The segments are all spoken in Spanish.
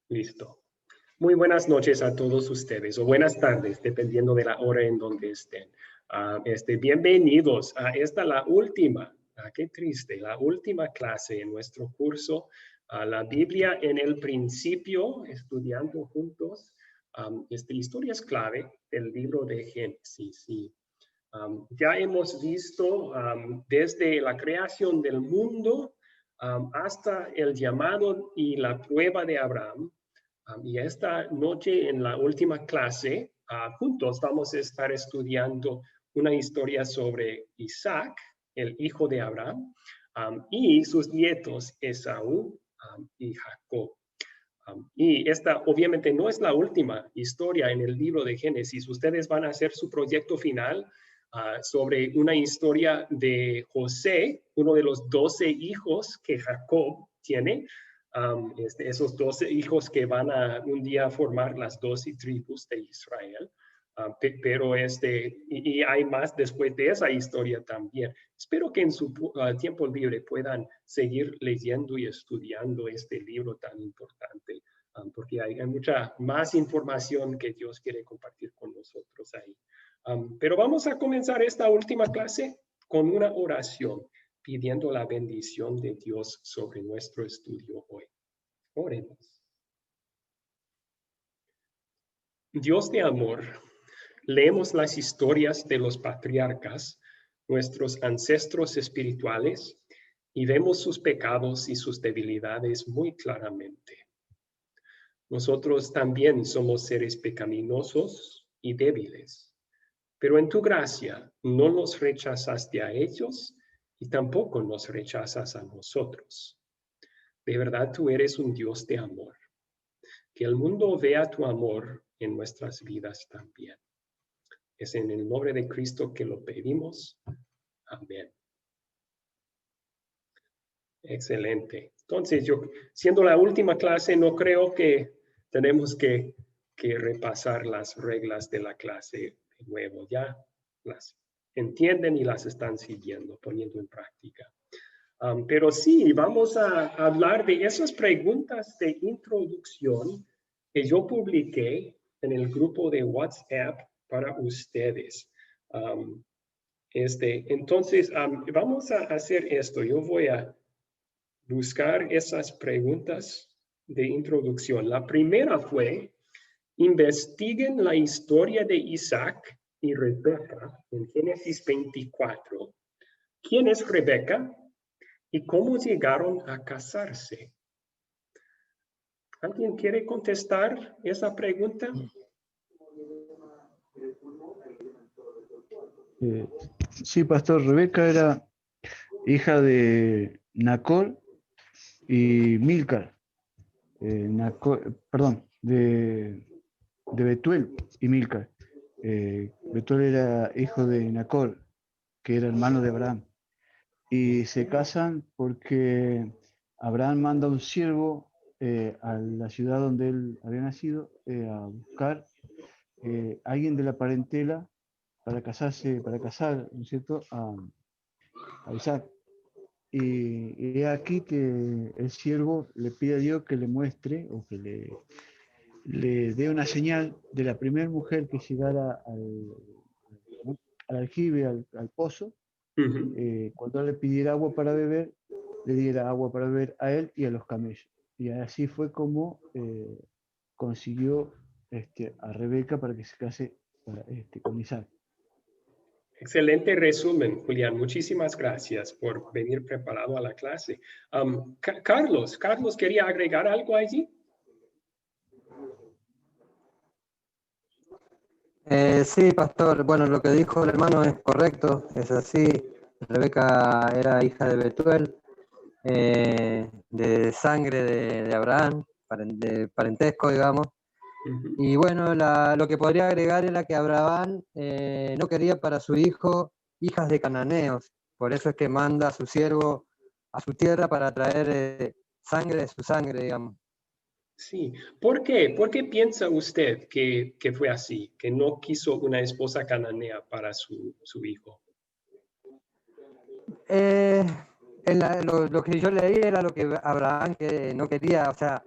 Listo. Muy buenas noches a todos ustedes, o buenas tardes, dependiendo de la hora en donde estén. Bienvenidos a la última, qué triste, la última clase en nuestro curso, la Biblia en el principio, estudiando juntos historias clave del libro de Génesis. Ya hemos visto desde la creación del mundo hasta el llamado y la prueba de Abraham. Y esta noche en la última clase, juntos vamos a estar estudiando una historia sobre Isaac, el hijo de Abraham, y sus nietos Esaú y Jacob. Y esta obviamente no es la última historia en el libro de Génesis. Ustedes van a hacer su proyecto final sobre una historia de José, uno de los 12 hijos que Jacob tiene. Esos 12 hijos que van a un día formar las 12 tribus de Israel. Pero y hay más después de esa historia también. Espero que en su tiempo libre puedan seguir leyendo y estudiando este libro tan importante, porque hay mucha más información que Dios quiere compartir con nosotros ahí. Pero vamos a comenzar esta última clase con una oración, pidiendo la bendición de Dios sobre nuestro estudio hoy. Oremos. Dios de amor, leemos las historias de los patriarcas, nuestros ancestros espirituales, y vemos sus pecados y sus debilidades muy claramente. Nosotros también somos seres pecaminosos y débiles, pero en tu gracia no nos rechazaste a ellos y tampoco nos rechazas a nosotros. De verdad, tú eres un Dios de amor. Que el mundo vea tu amor en nuestras vidas también. Es en el nombre de Cristo que lo pedimos. Amén. Excelente. Entonces, siendo la última clase, no creo que tenemos que repasar las reglas de la clase de nuevo. Ya las entienden y las están siguiendo, poniendo en práctica. Pero sí, vamos a hablar de esas preguntas de introducción que yo publiqué en el grupo de WhatsApp para ustedes. Entonces, vamos a hacer esto. Yo voy a buscar esas preguntas de introducción. La primera fue, investiguen la historia de Isaac y Rebeca en Génesis 24. ¿Quién es Rebeca y cómo llegaron a casarse? ¿Alguien quiere contestar esa pregunta? Sí, pastor, Rebeca era hija de Nacor y Milcar. De Betuel y Milcar. Betuel era hijo de Nacor, que era hermano de Abraham. Y se casan porque Abraham manda un siervo a la ciudad donde él había nacido a buscar alguien de la parentela para casar, ¿no es cierto?, a Isaac. Y es aquí que el siervo le pide a Dios que le muestre o que le dé una señal de la primera mujer que llegara al aljibe, al pozo. Cuando le pidiera agua para beber, le diera agua para beber a él y a los camellos. Y así fue como consiguió a Rebeca para que se case con Isaac. Excelente resumen, Julián. Muchísimas gracias por venir preparado a la clase. Carlos quería agregar algo allí. Sí, pastor. Bueno, lo que dijo el hermano es correcto, es así. Rebeca era hija de Betuel, de sangre de Abraham, de parentesco, digamos. Y bueno, lo que podría agregar era que Abraham no quería para su hijo hijas de cananeos. Por eso es que manda a su siervo a su tierra para traer sangre de su sangre, digamos. Sí, ¿por qué? ¿Por qué piensa usted que fue así, que no quiso una esposa cananea para su hijo? Lo que yo leí era lo que Abraham que no quería, o sea,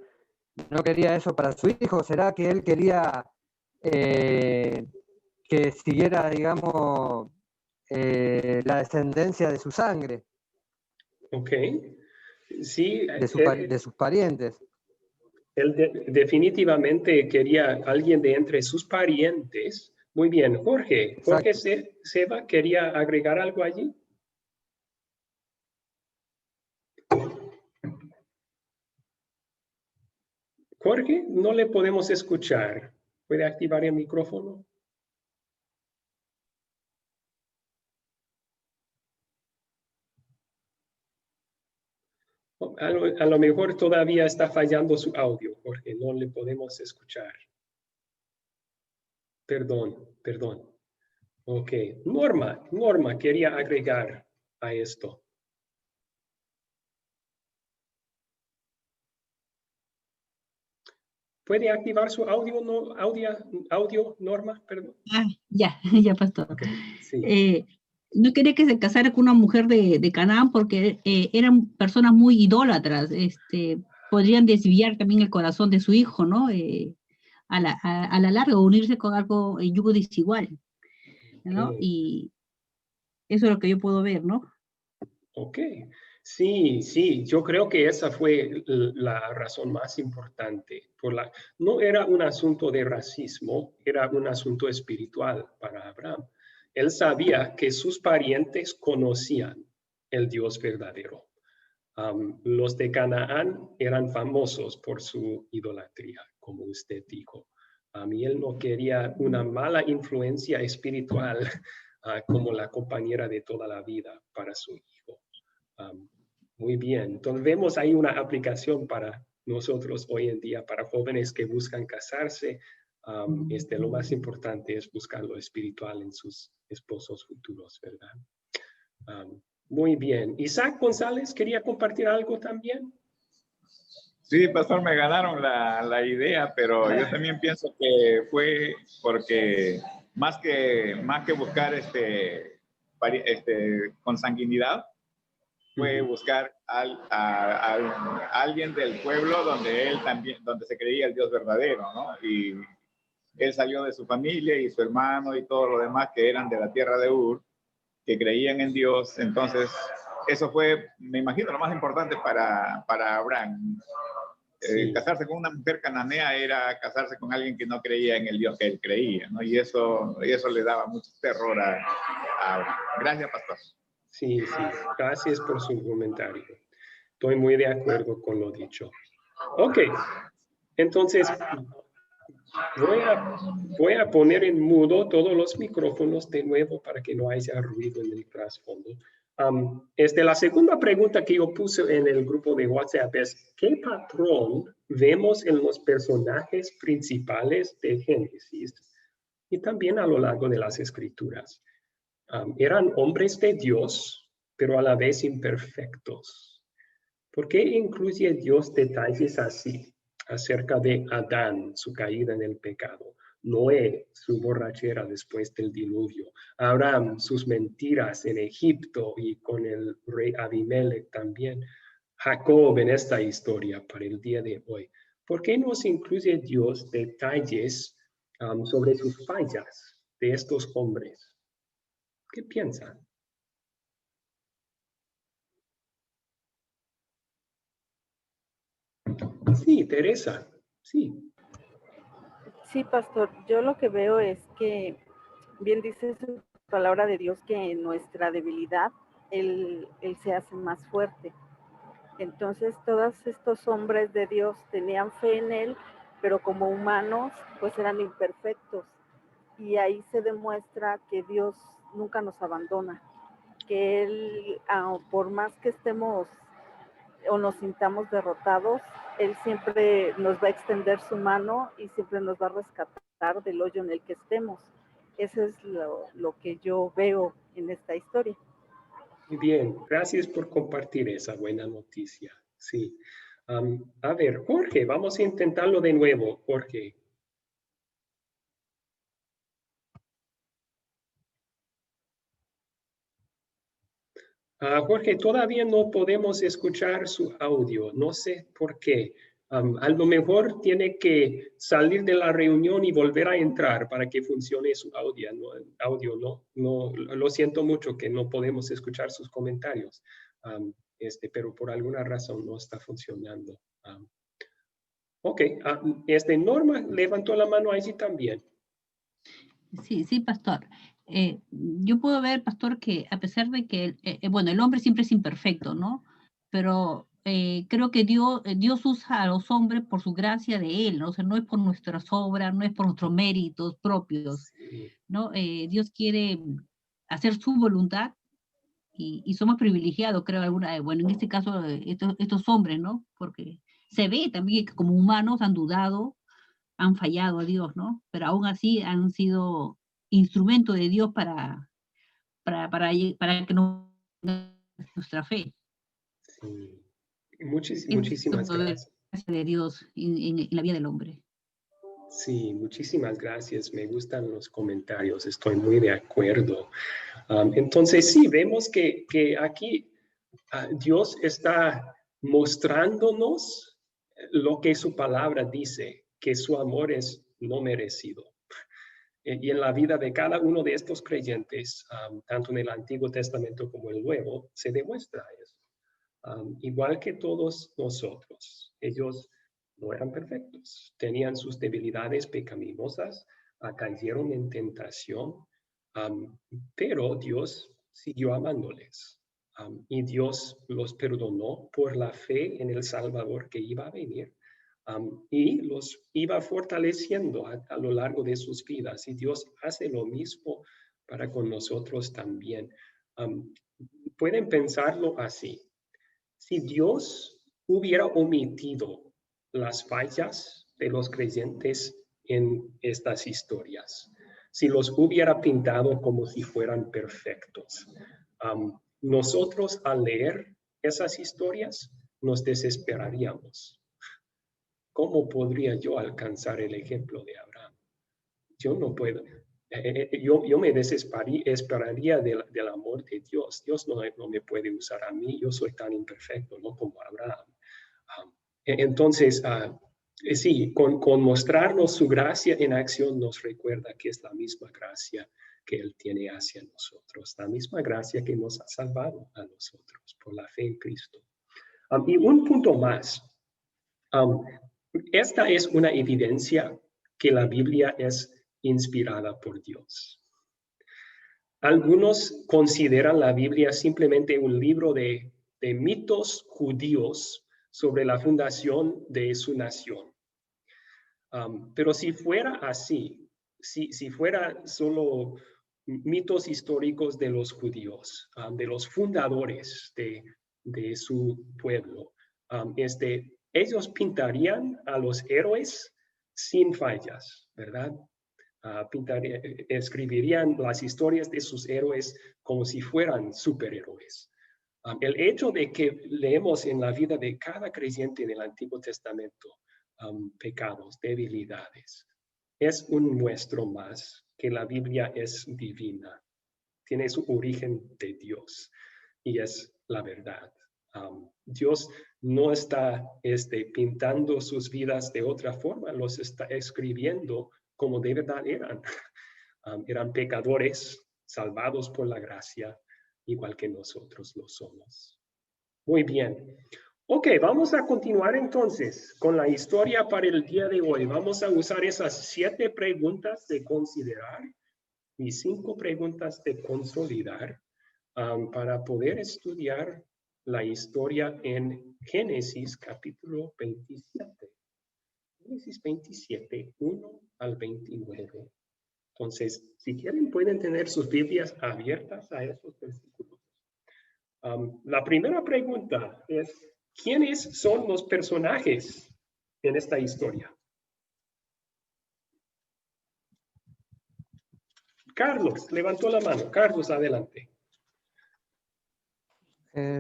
no quería eso para su hijo. ¿Será que él quería que siguiera, digamos, la descendencia de su sangre, Ok. Sí, de sus parientes? él definitivamente quería alguien de entre sus parientes. Muy bien, Jorge. Jorge Exacto. Seba, ¿quería agregar algo allí? Jorge, no le podemos escuchar. ¿Puede activar el micrófono? A lo mejor todavía está fallando su audio, Jorge. No le podemos escuchar. Perdón. Ok. Norma quería agregar a esto. ¿Puede activar su audio, no, audio, Norma? Perdón. Ya, ya, pastor. Ok, sí. No quería que se casara con una mujer de Canaán porque eran personas muy idólatras. Podrían desviar también el corazón de su hijo, ¿no? A la larga, unirse con algo en yugo desigual, ¿no? Ok. Y eso es lo que yo puedo ver, ¿no? Ok, sí, yo creo que esa fue la razón más importante. No era un asunto de racismo, era un asunto espiritual para Abraham. Él sabía que sus parientes conocían el Dios verdadero. Los de Canaán eran famosos por su idolatría, como usted dijo. Y él no quería una mala influencia espiritual como la compañera de toda la vida para su hijo. Muy bien, entonces vemos ahí una aplicación para nosotros hoy en día, para jóvenes que buscan casarse. Lo más importante es buscar lo espiritual en sus esposos futuros, ¿verdad? Muy bien. Isaac González, ¿quería compartir algo también? Sí, pastor, me ganaron la idea, pero yo también pienso que fue porque más que buscar consanguinidad, fue buscar a alguien del pueblo donde se creía el Dios verdadero, ¿no? Y él salió de su familia y su hermano y todo lo demás que eran de la tierra de Ur, que creían en Dios. Entonces, eso fue, me imagino, lo más importante para Abraham. Sí. Casarse con una mujer cananea era casarse con alguien que no creía en el Dios que él creía, ¿no? Y eso le daba mucho terror a Abraham. Gracias, pastor. Sí, gracias por su comentario. Estoy muy de acuerdo con lo dicho. Ok, entonces voy a poner en mudo todos los micrófonos de nuevo para que no haya ruido en el trasfondo. La segunda pregunta que yo puse en el grupo de WhatsApp es, ¿qué patrón vemos en los personajes principales de Génesis y también a lo largo de las Escrituras? Eran hombres de Dios, pero a la vez imperfectos. ¿Por qué incluye Dios detalles así acerca de Adán, su caída en el pecado? Noé, su borrachera después del diluvio. Abraham, sus mentiras en Egipto y con el rey Abimelech también. Jacob en esta historia para el día de hoy. ¿Por qué nos incluye Dios detalles sobre sus fallas de estos hombres? ¿Qué piensan? Sí, Teresa, sí. Sí, pastor, yo lo que veo es que bien dice su palabra de Dios que en nuestra debilidad él se hace más fuerte. Entonces todos estos hombres de Dios tenían fe en él, pero como humanos pues eran imperfectos. Y ahí se demuestra que Dios nunca nos abandona, que él, por más que estemos o nos sintamos derrotados, él siempre nos va a extender su mano y siempre nos va a rescatar del hoyo en el que estemos. Eso es lo que yo veo en esta historia. Muy bien, gracias por compartir esa buena noticia. Sí. A ver, Jorge, vamos a intentarlo de nuevo, Jorge. Jorge, todavía no podemos escuchar su audio. No sé por qué. A lo mejor tiene que salir de la reunión y volver a entrar para que funcione su audio. No, lo siento mucho que no podemos escuchar sus comentarios, pero por alguna razón no está funcionando. Ok, Norma levantó la mano allí también. Sí, sí, pastor. Yo puedo ver, pastor, que a pesar de que, bueno, el hombre siempre es imperfecto, ¿no? Pero creo que Dios usa a los hombres por su gracia de Él, ¿no? O sea, no es por nuestras obras, no es por nuestros méritos propios, ¿no? Dios quiere hacer su voluntad y somos privilegiados, creo, bueno, en este caso, estos hombres, ¿no? Porque se ve también que como humanos han dudado, han fallado a Dios, ¿no? Pero aún así han sido instrumento de Dios para que no nuestra fe. Sí. Muchísimas gracias. De Dios en la vida del hombre. Sí, muchísimas gracias. Me gustan los comentarios. Estoy muy de acuerdo. Entonces, sí, vemos que aquí Dios está mostrándonos lo que su palabra dice, que su amor es no merecido. Y en la vida de cada uno de estos creyentes, tanto en el Antiguo Testamento como el Nuevo, se demuestra eso. Igual que todos nosotros, ellos no eran perfectos, tenían sus debilidades pecaminosas, cayeron en tentación, pero Dios siguió amándoles. Y Dios los perdonó por la fe en el Salvador que iba a venir. Y los iba fortaleciendo a lo largo de sus vidas. Y Dios hace lo mismo para con nosotros también. Pueden pensarlo así. Si Dios hubiera omitido las fallas de los creyentes en estas historias, si los hubiera pintado como si fueran perfectos, nosotros al leer esas historias nos desesperaríamos. ¿Cómo podría yo alcanzar el ejemplo de Abraham? Yo no puedo. Yo me desesperaría del amor de Dios. Dios no me puede usar a mí. Yo soy tan imperfecto, ¿no? Como Abraham. Entonces, sí, con mostrarnos su gracia en acción nos recuerda que es la misma gracia que Él tiene hacia nosotros. La misma gracia que nos ha salvado a nosotros por la fe en Cristo. Y un punto más. Esta es una evidencia que la Biblia es inspirada por Dios. Algunos consideran la Biblia simplemente un libro de mitos judíos sobre la fundación de su nación. Pero si fuera así, si fuera solo mitos históricos de los judíos, de los fundadores de su pueblo, ellos pintarían a los héroes sin fallas, ¿verdad? Escribirían las historias de sus héroes como si fueran superhéroes. El hecho de que leemos en la vida de cada creyente del Antiguo Testamento pecados, debilidades, es un muestro más que la Biblia es divina, tiene su origen de Dios y es la verdad. Dios no está pintando sus vidas de otra forma, los está escribiendo como de verdad eran. Eran pecadores salvados por la gracia, igual que nosotros lo somos. Muy bien. Ok, vamos a continuar entonces con la historia para el día de hoy. Vamos a usar esas 7 preguntas de considerar y 5 preguntas de consolidar para poder estudiar la historia en Génesis capítulo 27. Génesis 27, 1 al 29. Entonces, si quieren, pueden tener sus Biblias abiertas a esos versículos. La primera pregunta es, ¿quiénes son los personajes en esta historia? Carlos, levantó la mano. Carlos, adelante.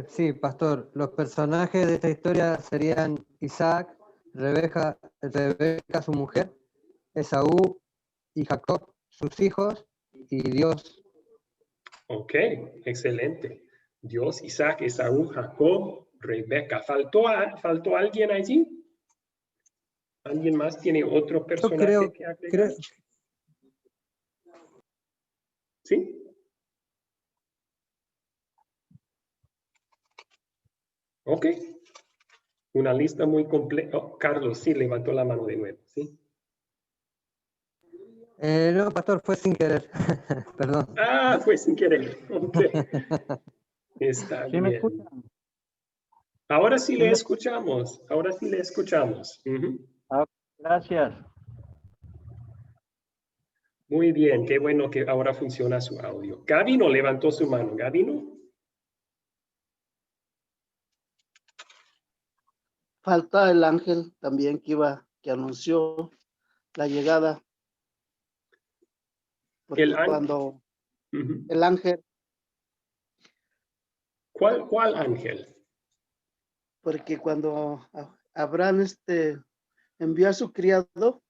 Sí, pastor. Los personajes de esta historia serían Isaac, Rebeca, su mujer, Esaú y Jacob, sus hijos, y Dios. Ok, excelente. Dios, Isaac, Esaú, Jacob, Rebeca. ¿Faltó alguien allí? ¿Alguien más tiene otro Yo personaje que agregar? ¿Sí? Ok. Una lista muy completa. Oh, Carlos, sí, levantó la mano de nuevo, ¿sí? No, pastor, fue sin querer. Perdón. Ah, fue sin querer. Ok. Está ¿Sí me bien. escuchan? Ahora sí ¿Sí le me- escuchamos. Ahora sí le escuchamos. Ujú. Ah, gracias. Muy bien. Qué bueno que ahora funciona su audio. Gabino levantó su mano. Gabino. Falta el ángel también que anunció la llegada, El porque ángel. cuando Ujú. el ángel, ¿Cuál ángel? porque cuando Abraham envió a su criado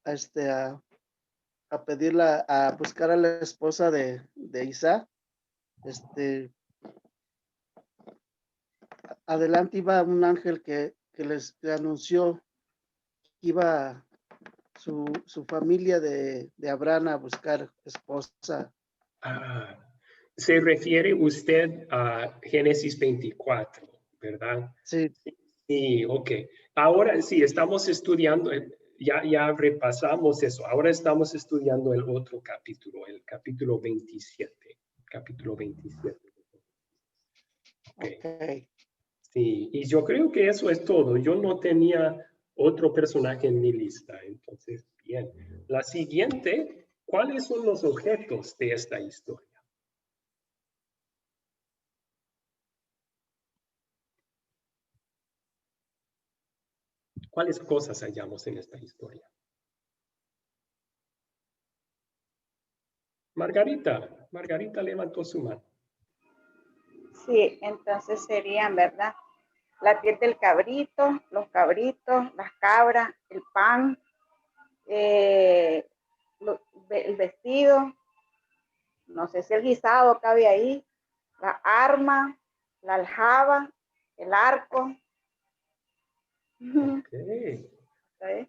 a, a pedirla, a buscar a la esposa de Isaac, adelante iba un ángel que les anunció que iba su familia de Abraham a buscar esposa. Ah, se refiere usted a Génesis 24, ¿verdad? Sí, Sí, ok. Ahora sí, estamos estudiando, ya repasamos eso. Ahora estamos estudiando el otro capítulo, el capítulo 27. Capítulo 27. Ok. ok. Sí, y yo creo que eso es todo. Yo no tenía otro personaje en mi lista, entonces, bien. La siguiente, ¿cuáles son los objetos de esta historia? ¿Cuáles cosas hallamos en esta historia? Margarita levantó su mano. Sí, entonces serían, ¿verdad? La piel del cabrito, los cabritos, las cabras, el pan, el vestido, no sé si el guisado cabe ahí, la arma, la aljaba, el arco. Ok. ¿Sí?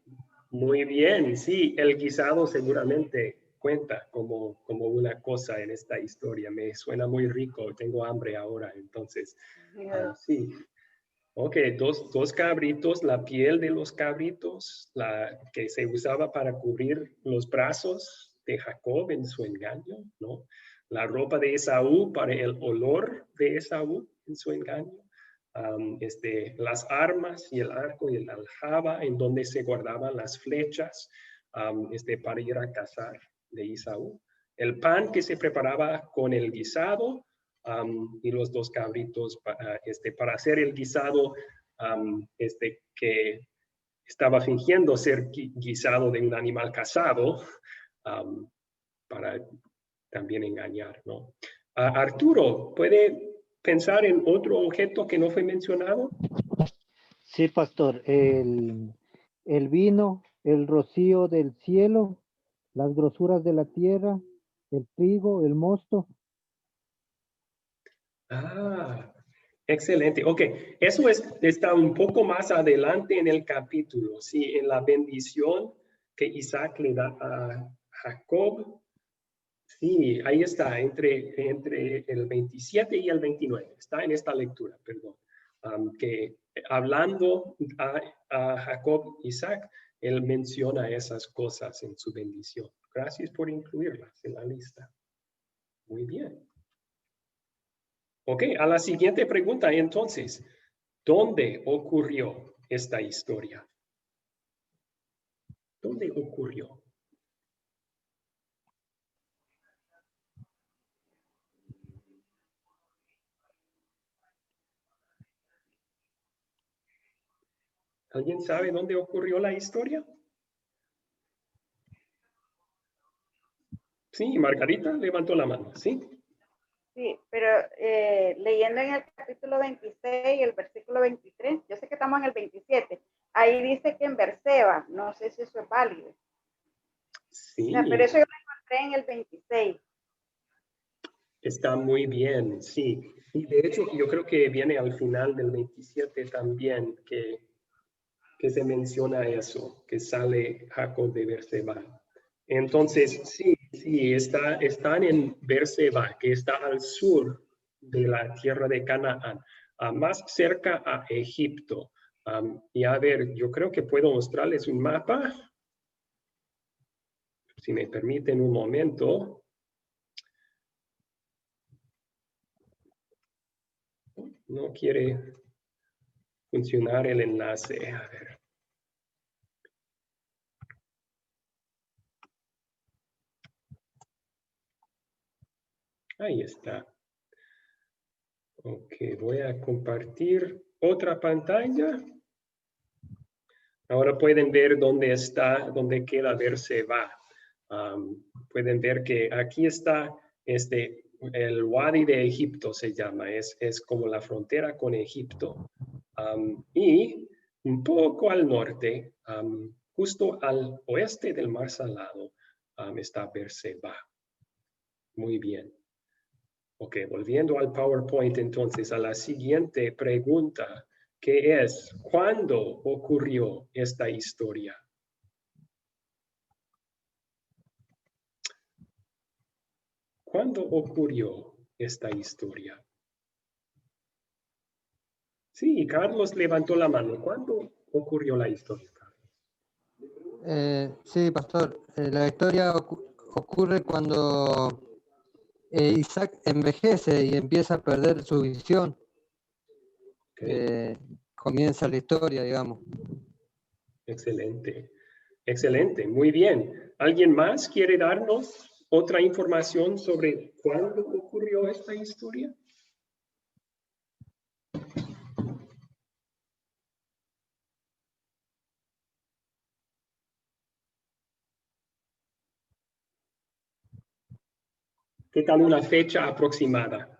Muy bien, sí, el guisado seguramente cuenta como una cosa en esta historia. Me suena muy rico, tengo hambre ahora, entonces, sí. Ok, dos cabritos, la piel de los cabritos, la que se usaba para cubrir los brazos de Jacob en su engaño, ¿no? La ropa de Esaú para el olor de Esaú en su engaño. Las armas y el arco y el aljaba en donde se guardaban las flechas para ir a cazar de Esaú. El pan que se preparaba con el guisado y los dos cabritos para hacer el guisado que estaba fingiendo ser guisado de un animal cazado para también engañar, ¿no? Arturo, ¿puede pensar en otro objeto que no fue mencionado? Sí, pastor, el vino, el rocío del cielo, las grosuras de la tierra, el trigo, el mosto. Ah, excelente. Ok, eso está un poco más adelante en el capítulo, sí, en la bendición que Isaac le da a Jacob. Sí, ahí está, entre el 27 y el 29. Está en esta lectura, perdón. Que hablando a Jacob, Isaac, él menciona esas cosas en su bendición. Gracias por incluirlas en la lista. Muy bien. Ok, a la siguiente pregunta entonces. ¿Dónde ocurrió esta historia? ¿Dónde ocurrió? ¿Alguien sabe dónde ocurrió la historia? Sí, Margarita levantó la mano, ¿sí? Sí, pero leyendo en el capítulo 26 y el versículo 23, yo sé que estamos en el 27, ahí dice que en Berseba, no sé si eso es válido. Sí. O sea, pero eso yo lo encontré en el 26. Está muy bien, sí. Y de hecho, yo creo que viene al final del 27 también, que que se menciona eso, que sale Jacob de Berseba. Entonces, sí, están en Berseba, que está al sur de la tierra de Canaán, más cerca a Egipto. Y a ver, yo creo que puedo mostrarles un mapa. Si me permiten un momento. No quiere funcionar el enlace. A ver. Ahí está. Ok, voy a compartir otra pantalla. Ahora pueden ver dónde queda Berseba. Pueden ver que aquí está el Wadi de Egipto se llama, es como la frontera con Egipto. Y un poco al norte, justo al oeste del Mar Salado, está Berseba. Muy bien. Ok, volviendo al PowerPoint entonces, a la siguiente pregunta, que es, ¿cuándo ocurrió esta historia? ¿Cuándo ocurrió esta historia? Sí, Carlos levantó la mano. ¿Cuándo ocurrió la historia, Carlos? Sí, pastor. La historia ocurre cuando Isaac envejece y empieza a perder su visión. Okay. Comienza la historia, digamos. Excelente, excelente, muy bien. ¿Alguien más quiere darnos otra información sobre cuándo ocurrió esta historia? ¿Qué tal una fecha aproximada?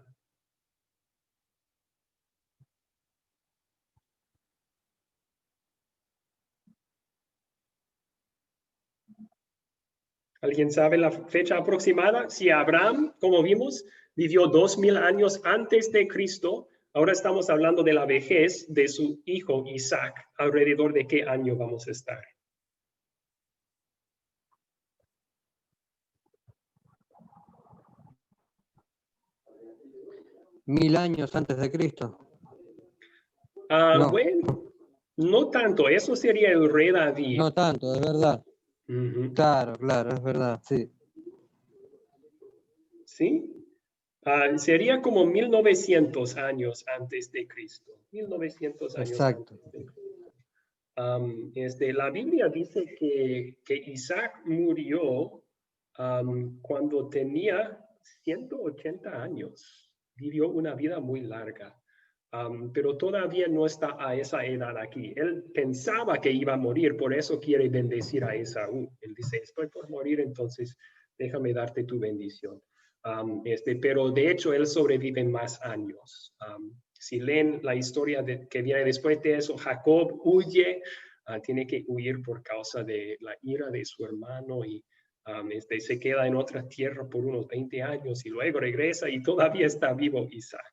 ¿Alguien sabe la fecha aproximada? Si Abraham, como vimos, vivió 2000 años antes de Cristo, ahora estamos hablando de la vejez de su hijo Isaac. ¿Alrededor de qué año vamos a estar? ¿1000 años antes de Cristo? No. Bueno, no tanto. Eso sería el rey David. No tanto, es verdad. Claro, es verdad, sí. ¿Sí? Sería como 1900 años antes de Cristo. 1900 años Exacto. antes de Cristo. La Biblia dice que Isaac murió cuando tenía 180 años. Vivió una vida muy larga. Pero todavía no está a esa edad aquí. Él pensaba que iba a morir, por eso quiere bendecir a Esaú. Él dice, estoy por morir, entonces déjame darte tu bendición. Pero de hecho él sobrevive más años. Si leen la historia que viene después de eso, Jacob huye, tiene que huir por causa de la ira de su hermano y se queda en otra tierra por unos 20 años y luego regresa y todavía está vivo Isaac.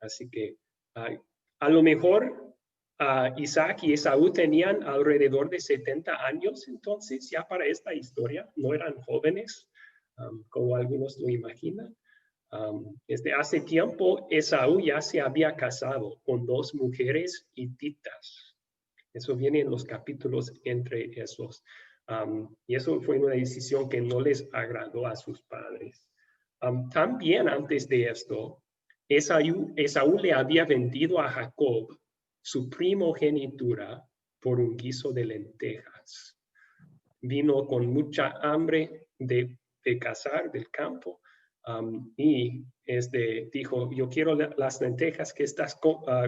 Así que a lo mejor Isaac y Esaú tenían alrededor de 70 años entonces ya para esta historia, no eran jóvenes como algunos lo imaginan. Hace tiempo Esaú ya se había casado con 2 mujeres hititas. Eso viene en los capítulos entre esos. Y eso fue una decisión que no les agradó a sus padres. También antes de esto, Esaú le había vendido a Jacob su primogenitura por un guiso de lentejas. Vino con mucha hambre de cazar del campo y dijo, yo quiero las lentejas que estás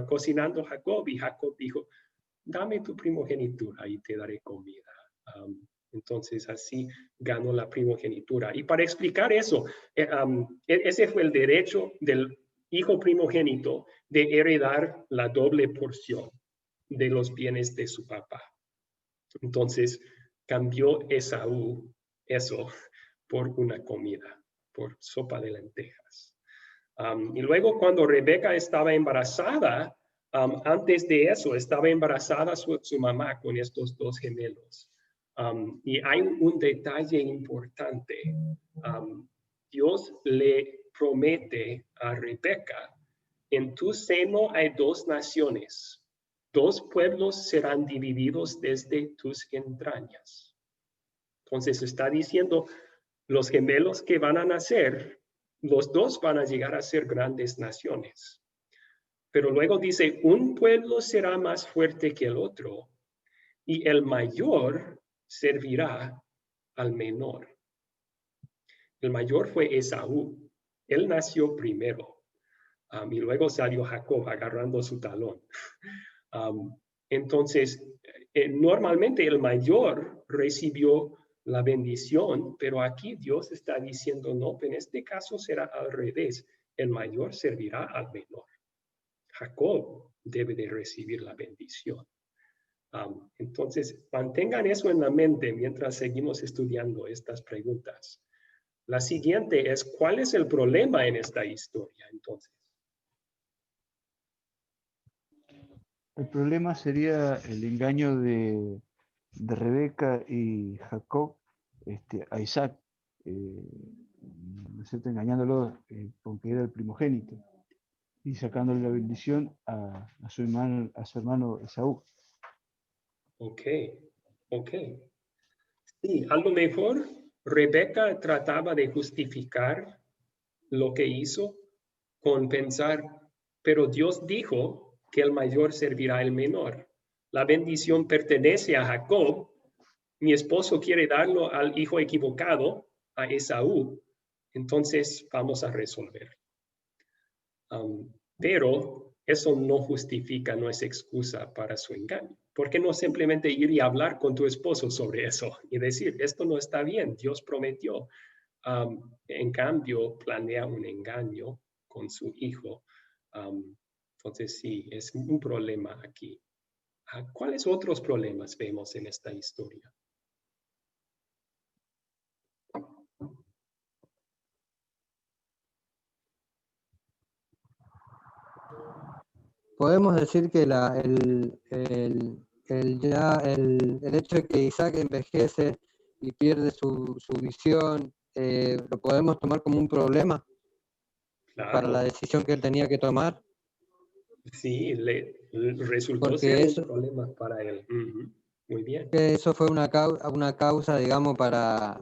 cocinando, Jacob. Y Jacob dijo, dame tu primogenitura y te daré comida. Entonces así ganó la primogenitura. Y para explicar eso, ese fue el derecho del hijo primogénito de heredar la doble porción de los bienes de su papá. Entonces cambió Esaú eso por una comida, por sopa de lentejas. Y luego cuando Rebeca estaba embarazada, Antes de eso, estaba embarazada su mamá con estos dos gemelos. Y hay un detalle importante. Dios le promete a Rebeca, en tu seno hay dos naciones, dos pueblos serán divididos desde tus entrañas. Entonces está diciendo, los gemelos que van a nacer, los dos van a llegar a ser grandes naciones. Pero luego dice, un pueblo será más fuerte que el otro y el mayor servirá al menor. El mayor fue Esaú. Él nació primero. Y luego salió Jacob agarrando su talón. Entonces, normalmente el mayor recibió la bendición, pero aquí Dios está diciendo, no, en este caso será al revés. El mayor servirá al menor. Jacob debe de recibir la bendición. Entonces, mantengan eso en la mente mientras seguimos estudiando estas preguntas. La siguiente es, ¿cuál es el problema en esta historia entonces? El problema sería el engaño de Rebeca y Jacob a Isaac, ¿no es cierto? Engañándolo porque era el primogénito y sacándole la bendición a su hermano Esaú. Ok. Sí, a lo mejor Rebeca trataba de justificar lo que hizo con pensar, pero Dios dijo que el mayor servirá al menor. La bendición pertenece a Jacob. Mi esposo quiere darlo al hijo equivocado, a Esaú. Entonces vamos a resolver. Pero eso no justifica, no es excusa para su engaño. ¿Por qué no simplemente ir y hablar con tu esposo sobre eso y decir, esto no está bien, Dios prometió? En cambio, planea un engaño con su hijo. Entonces, sí, es un problema aquí. ¿Cuáles otros problemas vemos en esta historia? Podemos decir que el hecho de que Isaac envejece y pierde su visión, lo podemos tomar como un problema para la decisión que él tenía que tomar. Sí, resultó Porque ser un problema para él. Muy bien. Que eso fue una causa, digamos, para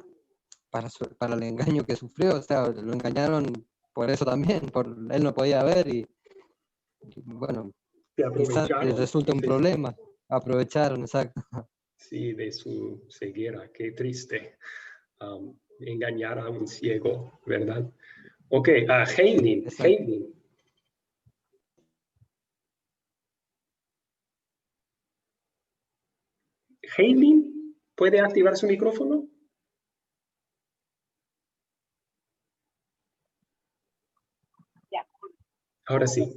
el engaño que sufrió. O sea, lo engañaron por eso también, él no podía ver y bueno, quizás les resulta un problema. Aprovecharon, exacto. Sí, de su ceguera, qué triste. Engañar a un ciego, ¿verdad? Ok, Haylin. Haylin, ¿puede activar su micrófono? Ya. Ahora sí.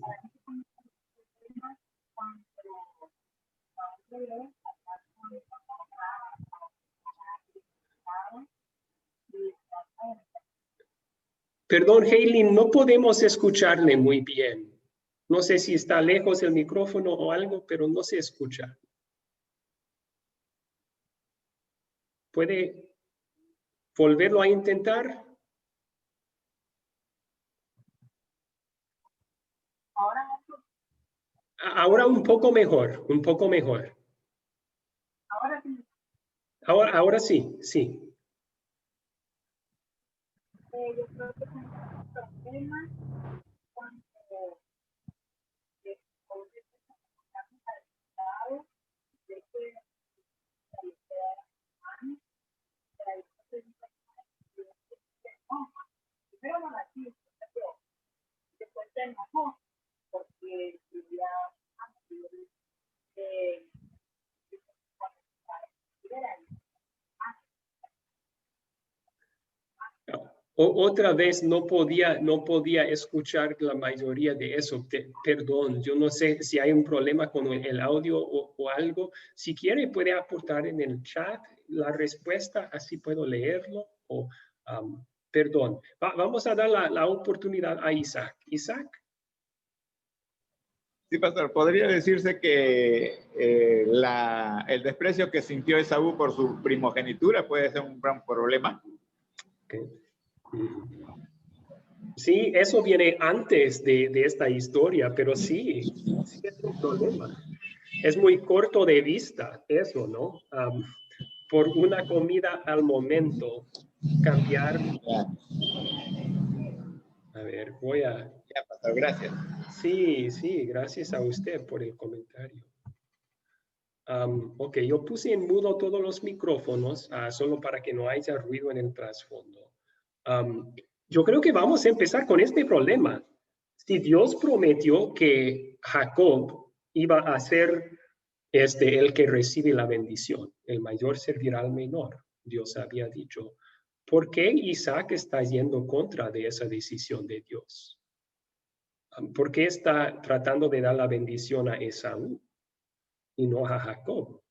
Perdón, Haylin, no podemos escucharle muy bien. No sé si está lejos el micrófono o algo, pero no se escucha. ¿Puede volverlo a intentar? Ahora un poco mejor, un poco mejor. Ahora sí. Ahora sí, sí. Yo creo que es un problema cuando de que primero no la quiso, después se enojó porque ya Otra vez no podía escuchar la mayoría de eso. Perdón, yo no sé si hay un problema con el audio o algo. Si quiere, puede aportar en el chat la respuesta, así puedo leerlo. Perdón, vamos a dar la oportunidad a Isaac. Isaac. Sí, pastor, podría decirse que el desprecio que sintió Esaú por su primogenitura puede ser un gran problema. Okay. Sí, eso viene antes de esta historia, pero sí es un problema. Es muy corto de vista eso, ¿no? Por una comida al momento, cambiar. A ver, voy a... Ya, pastor, gracias. Sí, gracias a usted por el comentario. Ok, yo puse en mudo todos los micrófonos, solo para que no haya ruido en el trasfondo. Yo creo que vamos a empezar con este problema. Si Dios prometió que Jacob iba a ser el que recibe la bendición, el mayor servirá al menor, Dios había dicho, ¿por qué Isaac está yendo contra de esa decisión de Dios? ¿Por qué está tratando de dar la bendición a Esaú y no a Jacob?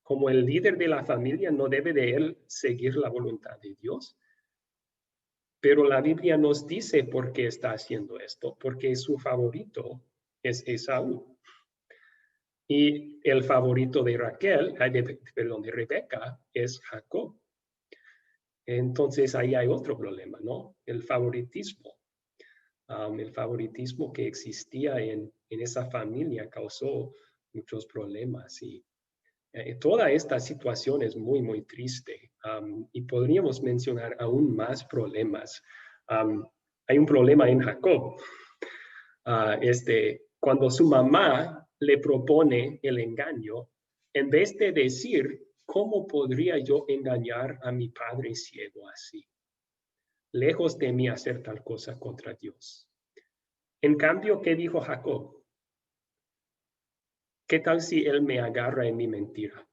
Como el líder de la familia, no debe de él seguir la voluntad de Dios. Pero la Biblia nos dice por qué está haciendo esto, porque su favorito es Esaú. Y el favorito de de Rebeca, es Jacob. Entonces ahí hay otro problema, ¿no? El favoritismo. El favoritismo que existía en esa familia causó muchos problemas y toda esta situación es muy, muy triste y podríamos mencionar aún más problemas. Hay un problema en Jacob. Cuando su mamá le propone el engaño, en vez de decir, ¿cómo podría yo engañar a mi padre ciego así? Lejos de mí hacer tal cosa contra Dios. En cambio, ¿qué dijo Jacob? ¿Qué tal si él me agarra en mi mentira?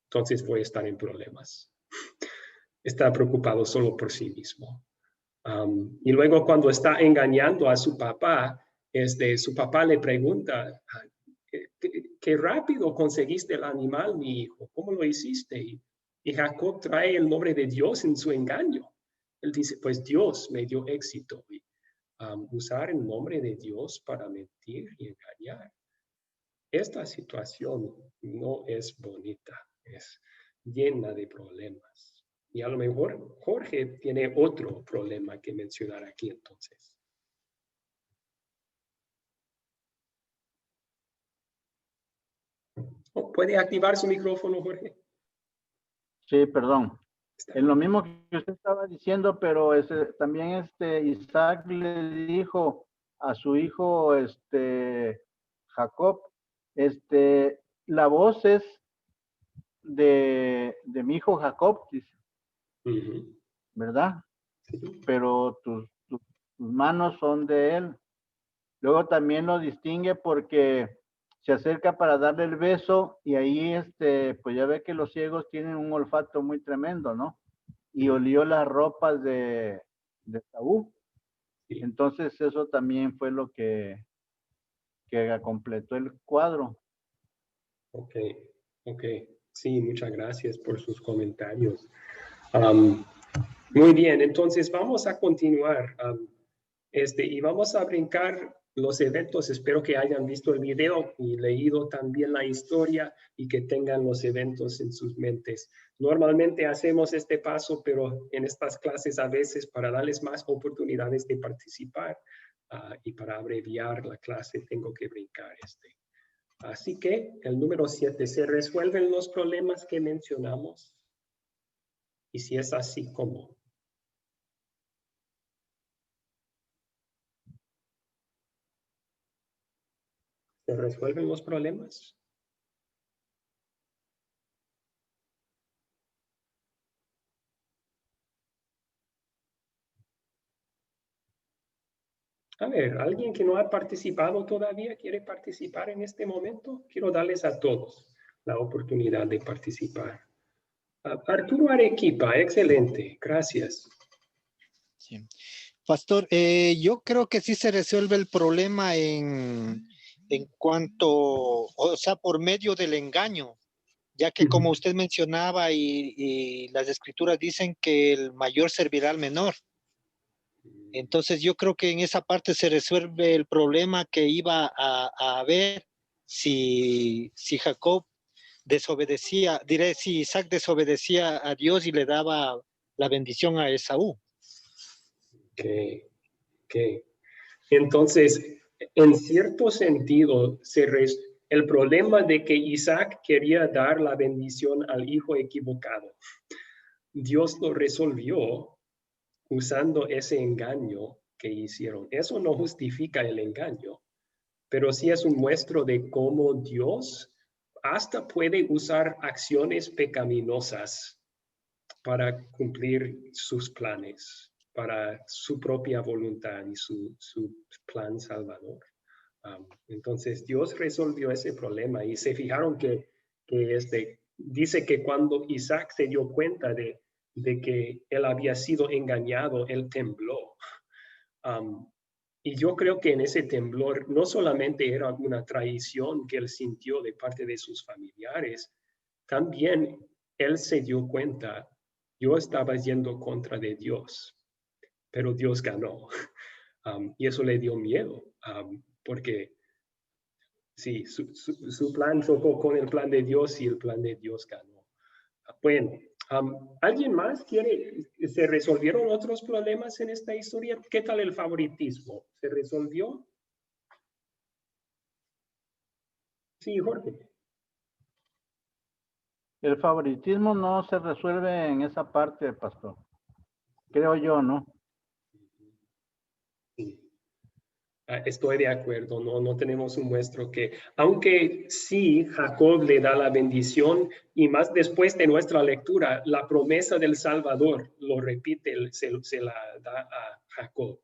Entonces voy a estar en problemas. Está preocupado solo por sí mismo. Y luego cuando está engañando a su papá le pregunta, ¿qué rápido conseguiste el animal, mi hijo? ¿Cómo lo hiciste? Y Jacob trae el nombre de Dios en su engaño. Él dice, pues Dios me dio éxito. Y, usar el nombre de Dios para mentir y engañar. Esta situación no es bonita, es llena de problemas. Y a lo mejor Jorge tiene otro problema que mencionar aquí entonces. ¿Puede activar su micrófono, Jorge? Sí, perdón. En lo mismo que usted estaba diciendo, pero también Isaac le dijo a su hijo Jacob, la voz es de mi hijo Jacob, dice, ¿verdad? Sí. Pero tus manos son de él. Luego también lo distingue porque se acerca para darle el beso y ahí pues ya ve que los ciegos tienen un olfato muy tremendo, ¿no? Y olió las ropas de Esaú. Sí. Entonces eso también fue lo que completó el cuadro. Ok. Sí, muchas gracias por sus comentarios. Muy bien, entonces vamos a continuar y vamos a brincar los eventos. Espero que hayan visto el video y leído también la historia y que tengan los eventos en sus mentes. Normalmente hacemos este paso, pero en estas clases a veces para darles más oportunidades de participar y para abreviar la clase tengo que brincar Así que el número 7, ¿se resuelven los problemas que mencionamos? Y si es así, ¿cómo? ¿Se resuelven los problemas? A ver, ¿alguien que no ha participado todavía quiere participar en este momento? Quiero darles a todos la oportunidad de participar. Arturo Arequipa, excelente, gracias. Sí. Pastor, yo creo que sí se resuelve el problema en cuanto, o sea, por medio del engaño, ya que como usted mencionaba y las escrituras dicen que el mayor servirá al menor. Entonces yo creo que en esa parte se resuelve el problema que iba a haber si Jacob desobedecía, diré, si Isaac desobedecía a Dios y le daba la bendición a Esaú. Ok. Entonces, en cierto sentido, el problema de que Isaac quería dar la bendición al hijo equivocado, Dios lo resolvió usando ese engaño que hicieron. Eso no justifica el engaño, pero sí es un muestro de cómo Dios hasta puede usar acciones pecaminosas para cumplir sus planes, para su propia voluntad y su plan salvador. Entonces Dios resolvió ese problema y se fijaron que dice que cuando Isaac se dio cuenta de que él había sido engañado, él tembló. Y yo creo que en ese temblor no solamente era una traición que él sintió de parte de sus familiares, también él se dio cuenta, yo estaba yendo contra de Dios, pero Dios ganó. Y eso le dio miedo, porque sí, su plan chocó con el plan de Dios y el plan de Dios ganó. Bueno, ¿alguien más se resolvieron otros problemas en esta historia? ¿Qué tal el favoritismo? ¿Se resolvió? Sí, Jorge. El favoritismo no se resuelve en esa parte, pastor. Creo yo, ¿no? Sí. Estoy de acuerdo, no tenemos un muestro que, aunque sí, Jacob le da la bendición y más después de nuestra lectura, la promesa del Salvador lo repite, se la da a Jacob,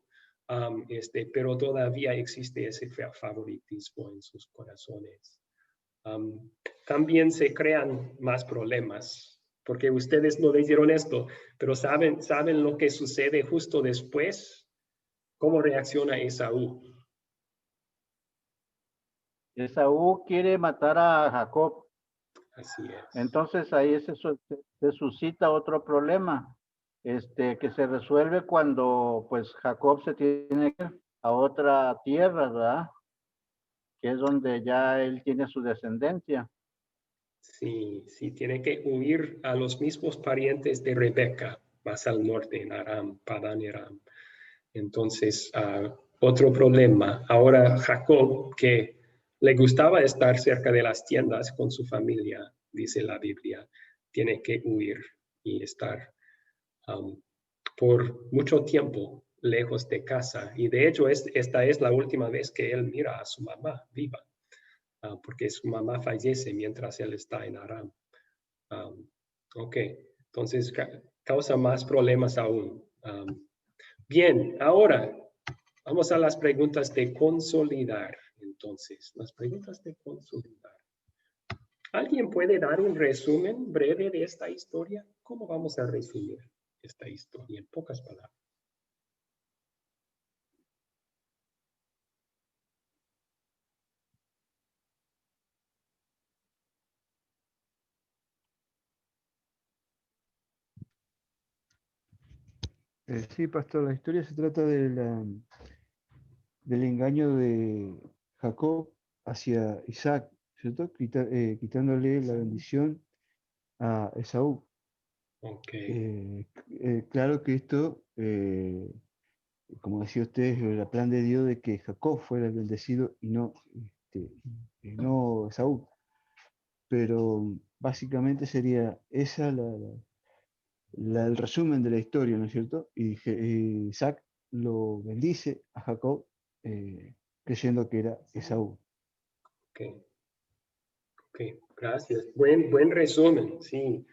pero todavía existe ese favoritismo en sus corazones. También se crean más problemas, porque ustedes no leyeron esto, pero saben lo que sucede justo después. ¿Cómo reacciona Esaú? Esaú quiere matar a Jacob. Así es. Entonces ahí se suscita otro problema, que se resuelve cuando pues Jacob se tiene que ir a otra tierra, ¿verdad? Que es donde ya él tiene su descendencia. Sí, tiene que huir a los mismos parientes de Rebeca, más al norte, en Aram, Padán Aram. Entonces, otro problema. Ahora Jacob, que le gustaba estar cerca de las tiendas con su familia, dice la Biblia, tiene que huir y estar por mucho tiempo lejos de casa. Y de hecho, esta es la última vez que él mira a su mamá viva, porque su mamá fallece mientras él está en Aram. Ok, entonces causa más problemas aún. Bien, ahora vamos a las preguntas de consolidar. Entonces, las preguntas de consolidar. ¿Alguien puede dar un resumen breve de esta historia? ¿Cómo vamos a resumir esta historia en pocas palabras? Sí, pastor, la historia se trata del engaño de Jacob hacia Isaac, ¿cierto? Quitándole la bendición a Esaú. Okay. Claro que esto, como decía usted, es el plan de Dios de que Jacob fuera el bendecido y no Esaú. Pero básicamente sería esa el resumen de la historia, ¿no es cierto? Y Isaac lo bendice a Jacob creyendo que era Esaú. Ok, gracias. Buen resumen, sí.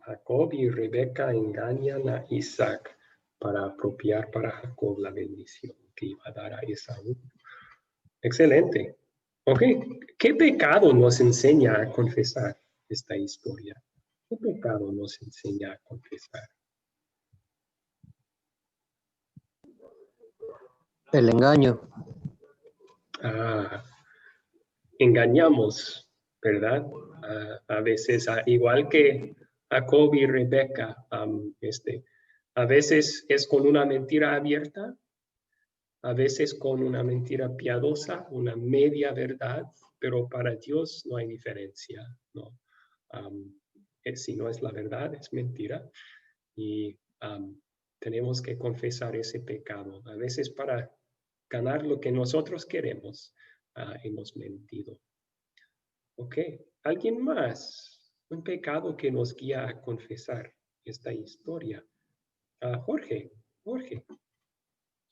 Jacob y Rebeca engañan a Isaac para apropiar para Jacob la bendición que iba a dar a Esaú. Excelente. Ok, ¿qué pecado nos enseña a confesar esta historia? ¿Qué pecado nos enseña a confesar? El engaño. Engañamos, ¿verdad? A veces, igual que Jacob y Rebeca, A veces es con una mentira abierta, a veces con una mentira piadosa, una media verdad, pero para Dios no hay diferencia, ¿no? Si no es la verdad, es mentira. Y tenemos que confesar ese pecado. A veces para ganar lo que nosotros queremos, hemos mentido. Ok, ¿alguien más? Un pecado que nos guía a confesar esta historia. Jorge.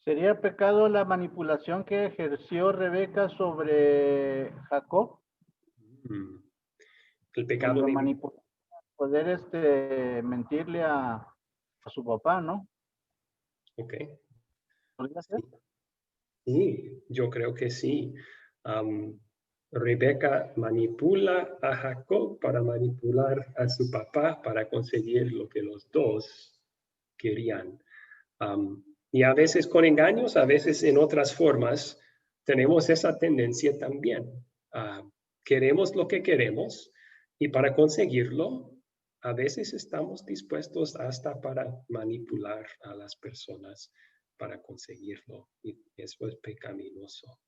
¿Sería pecado la manipulación que ejerció Rebeca sobre Jacob? El pecado Cuando de manipuló, poder mentirle a su papá, ¿no? Ok. ¿Podría ser? Sí, yo creo que sí. Rebeca manipula a Jacob para manipular a su papá para conseguir lo que los dos querían. Y a veces con engaños, a veces en otras formas, tenemos esa tendencia también. Queremos lo que queremos y para conseguirlo, a veces estamos dispuestos hasta para manipular a las personas para conseguirlo. Y eso es pecaminoso.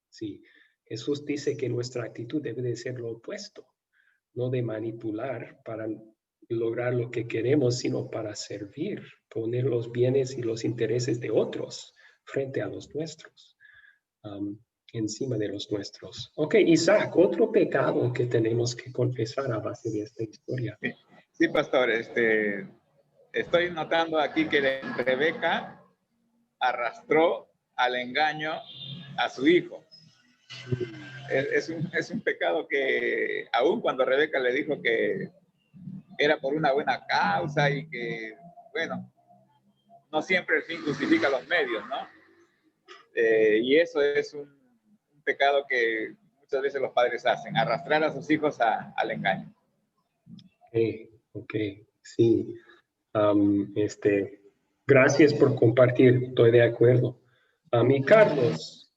Sí, Jesús dice que nuestra actitud debe de ser lo opuesto, no de manipular para lograr lo que queremos, sino para servir, poner los bienes y los intereses de otros frente a los nuestros, encima de los nuestros. Ok, Isaac, otro pecado que tenemos que confesar a base de esta historia. Sí, pastor, estoy notando aquí que Rebeca arrastró al engaño a su hijo. Es un pecado que, aun cuando Rebeca le dijo que era por una buena causa y que, bueno, no siempre el fin justifica los medios, ¿no? Y eso es un pecado que muchas veces los padres hacen, arrastrar a sus hijos al engaño. Ok, sí. Gracias por compartir, estoy de acuerdo. Y Carlos,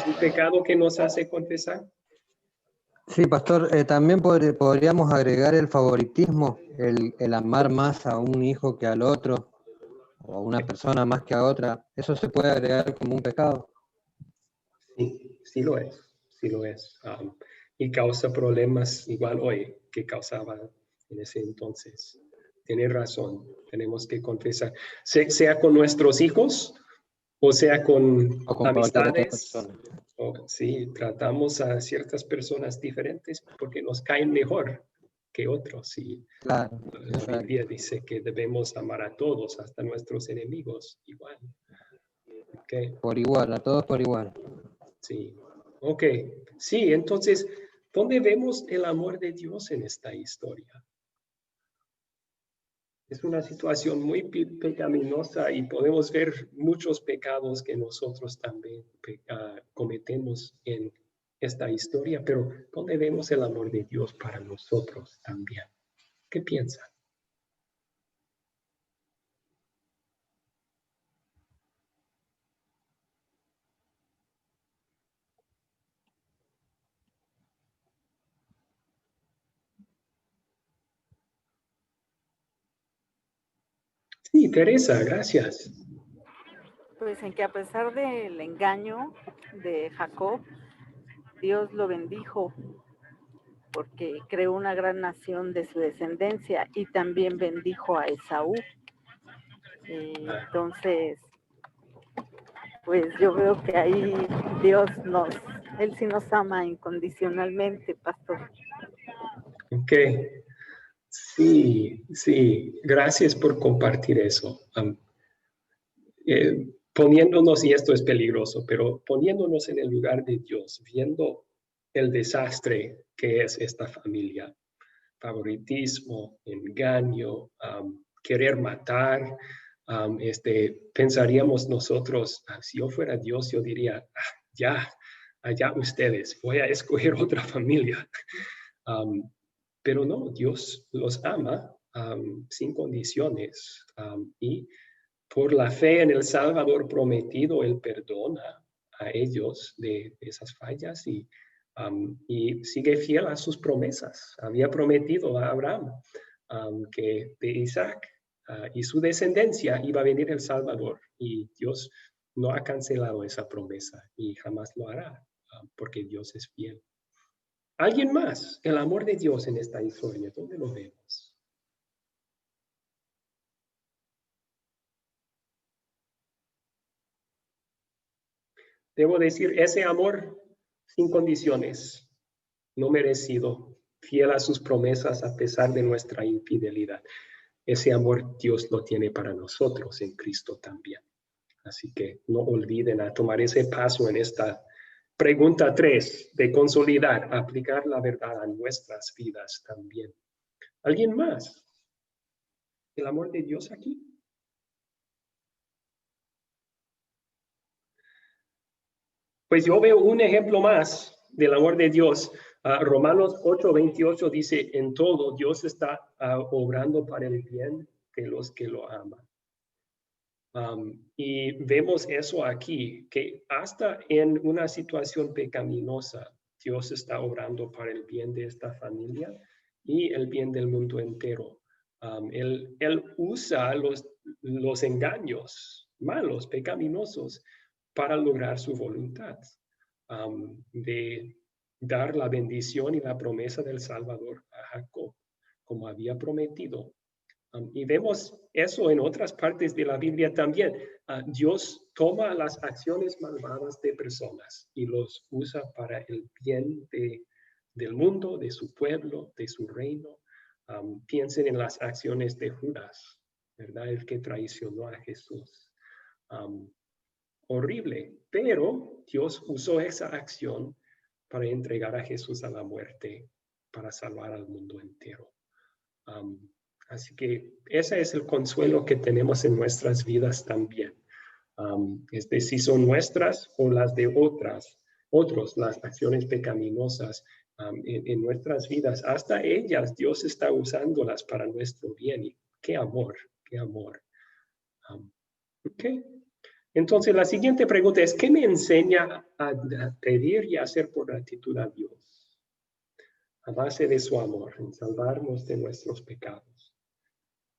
un pecado que nos hace confesar. Sí, pastor, también podríamos agregar el favoritismo, el amar más a un hijo que al otro, o a una persona más que a otra. ¿Eso se puede agregar como un pecado? Sí, sí lo es. Y causa problemas igual hoy que causaba en ese entonces. Tiene razón, tenemos que confesar, sea con nuestros hijos o sea con amistades. Sí, tratamos a ciertas personas diferentes porque nos caen mejor que otros. Y claro, la Biblia dice que debemos amar a todos, hasta nuestros enemigos, igual. Okay. Por igual, a todos por igual. Sí, ok. Sí, entonces, ¿dónde vemos el amor de Dios en esta historia? Es una situación muy pecaminosa y podemos ver muchos pecados que nosotros también cometemos en esta historia, pero ¿dónde vemos el amor de Dios para nosotros también? ¿Qué piensan? Sí, Teresa, gracias. Pues en que a pesar del engaño de Jacob, Dios lo bendijo porque creó una gran nación de su descendencia y también bendijo a Esaú. Entonces, pues yo veo que ahí Él sí nos ama incondicionalmente, pastor. Ok. Sí, gracias por compartir eso. Poniéndonos, y esto es peligroso, pero poniéndonos en el lugar de Dios, viendo el desastre que es esta familia, favoritismo, engaño, querer matar, pensaríamos nosotros, si yo fuera Dios, yo diría, ya, allá ustedes, voy a escoger otra familia. Pero no, Dios los ama sin condiciones y por la fe en el Salvador prometido, Él perdona a ellos de esas fallas y sigue fiel a sus promesas. Había prometido a Abraham que de Isaac y su descendencia iba a venir el Salvador. Y Dios no ha cancelado esa promesa y jamás lo hará, porque Dios es fiel. ¿Alguien más? El amor de Dios en esta historia, ¿dónde lo vemos? Debo decir, ese amor sin condiciones, no merecido, fiel a sus promesas a pesar de nuestra infidelidad. Ese amor Dios lo tiene para nosotros en Cristo también. Así que no olviden a tomar ese paso en esta pregunta 3 de consolidar, aplicar la verdad a nuestras vidas también. ¿Alguien más? ¿El amor de Dios aquí? Pues yo veo un ejemplo más del amor de Dios. Romanos 8:28 dice, en todo Dios está obrando para el bien de los que lo aman. Y vemos eso aquí, que hasta en una situación pecaminosa, Dios está obrando para el bien de esta familia y el bien del mundo entero. Él usa los engaños malos, pecaminosos, para lograr su voluntad, de dar la bendición y la promesa del Salvador a Jacob, como había prometido. Y vemos eso en otras partes de la Biblia también. Dios toma las acciones malvadas de personas y los usa para el bien del mundo, de su pueblo, de su reino. Piensen en las acciones de Judas, ¿verdad? El que traicionó a Jesús. Horrible, pero Dios usó esa acción para entregar a Jesús a la muerte, para salvar al mundo entero. Así que ese es el consuelo que tenemos en nuestras vidas también. Si son nuestras o las de otros, las acciones pecaminosas en nuestras vidas, hasta ellas Dios está usándolas para nuestro bien. Y qué amor, qué amor. Okay. Entonces, la siguiente pregunta es, ¿qué me enseña a pedir y hacer por gratitud a Dios? A base de su amor, en salvarnos de nuestros pecados.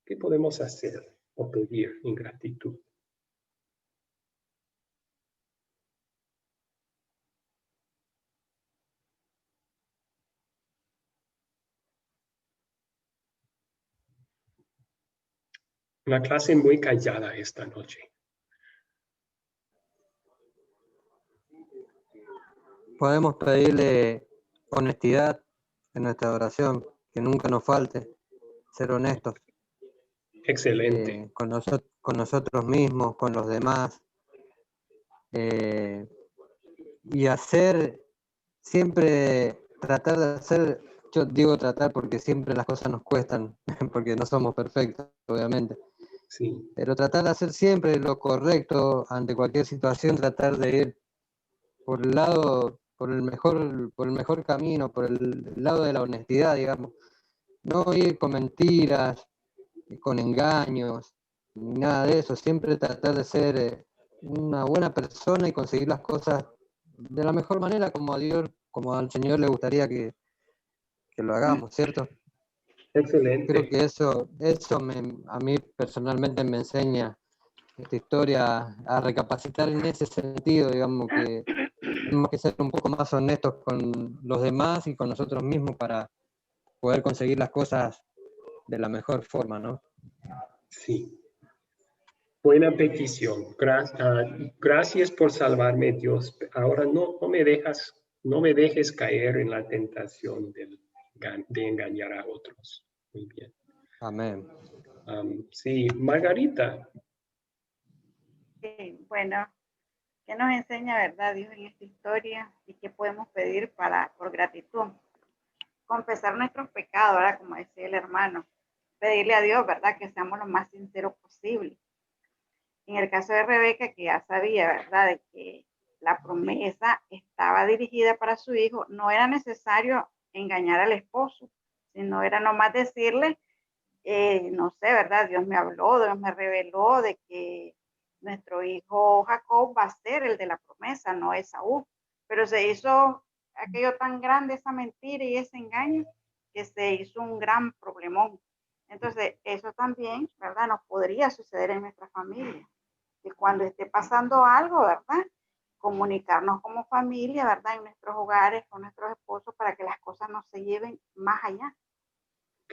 ¿Qué podemos hacer o pedir en gratitud? Una clase muy callada esta noche. Podemos pedirle honestidad en nuestra oración, que nunca nos falte, ser honestos. Excelente. Con nosotros mismos, con los demás. Y hacer, siempre tratar de hacer, yo digo tratar porque siempre las cosas nos cuestan, porque no somos perfectos, obviamente. Sí. Pero tratar de hacer siempre lo correcto ante cualquier situación, tratar de ir por el lado, por el mejor camino, por el lado de la honestidad, digamos. No ir con mentiras, con engaños, ni nada de eso. Siempre tratar de ser una buena persona y conseguir las cosas de la mejor manera, como a Dios, como al Señor le gustaría que lo hagamos, ¿cierto? Excelente. Creo que eso a mí personalmente me enseña esta historia a recapacitar en ese sentido, digamos, que tenemos que ser un poco más honestos con los demás y con nosotros mismos para poder conseguir las cosas de la mejor forma, ¿no? Sí. Buena petición. Gracias por salvarme, Dios. Ahora no me dejes caer en la tentación de engañar a otros. Muy bien. Amén. Sí, Margarita. Sí, bueno, ¿qué nos enseña, verdad, Dios en esta historia y qué podemos pedir por gratitud? Confesar nuestros pecados, ¿verdad? Como decía el hermano. Pedirle a Dios, ¿verdad? Que seamos lo más sinceros posible. En el caso de Rebeca, que ya sabía, ¿verdad? De que la promesa estaba dirigida para su hijo, no era necesario engañar al esposo, sino era nomás decirle, no sé, ¿verdad? Dios me habló, Dios me reveló de que nuestro hijo Jacob va a ser el de la promesa, no Esaú. Pero se hizo aquello tan grande, esa mentira y ese engaño, que se hizo un gran problemón. Entonces, eso también, ¿verdad? Nos podría suceder en nuestra familia. Que cuando esté pasando algo, ¿verdad? Comunicarnos como familia, ¿verdad? En nuestros hogares, con nuestros esposos, para que las cosas no se lleven más allá.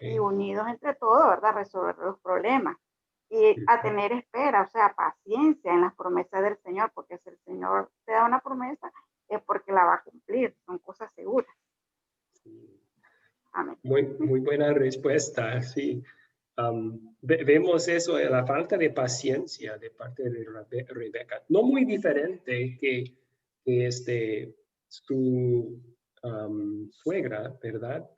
Y unidos entre todos, ¿verdad? Resolver los problemas. Y a tener espera, o sea, paciencia en las promesas del Señor, porque si el Señor te da una promesa, es porque la va a cumplir, son cosas seguras. Amén. Muy buena respuesta, sí. Vemos eso, la falta de paciencia de parte de Rebeca. No muy diferente que su suegra, ¿verdad?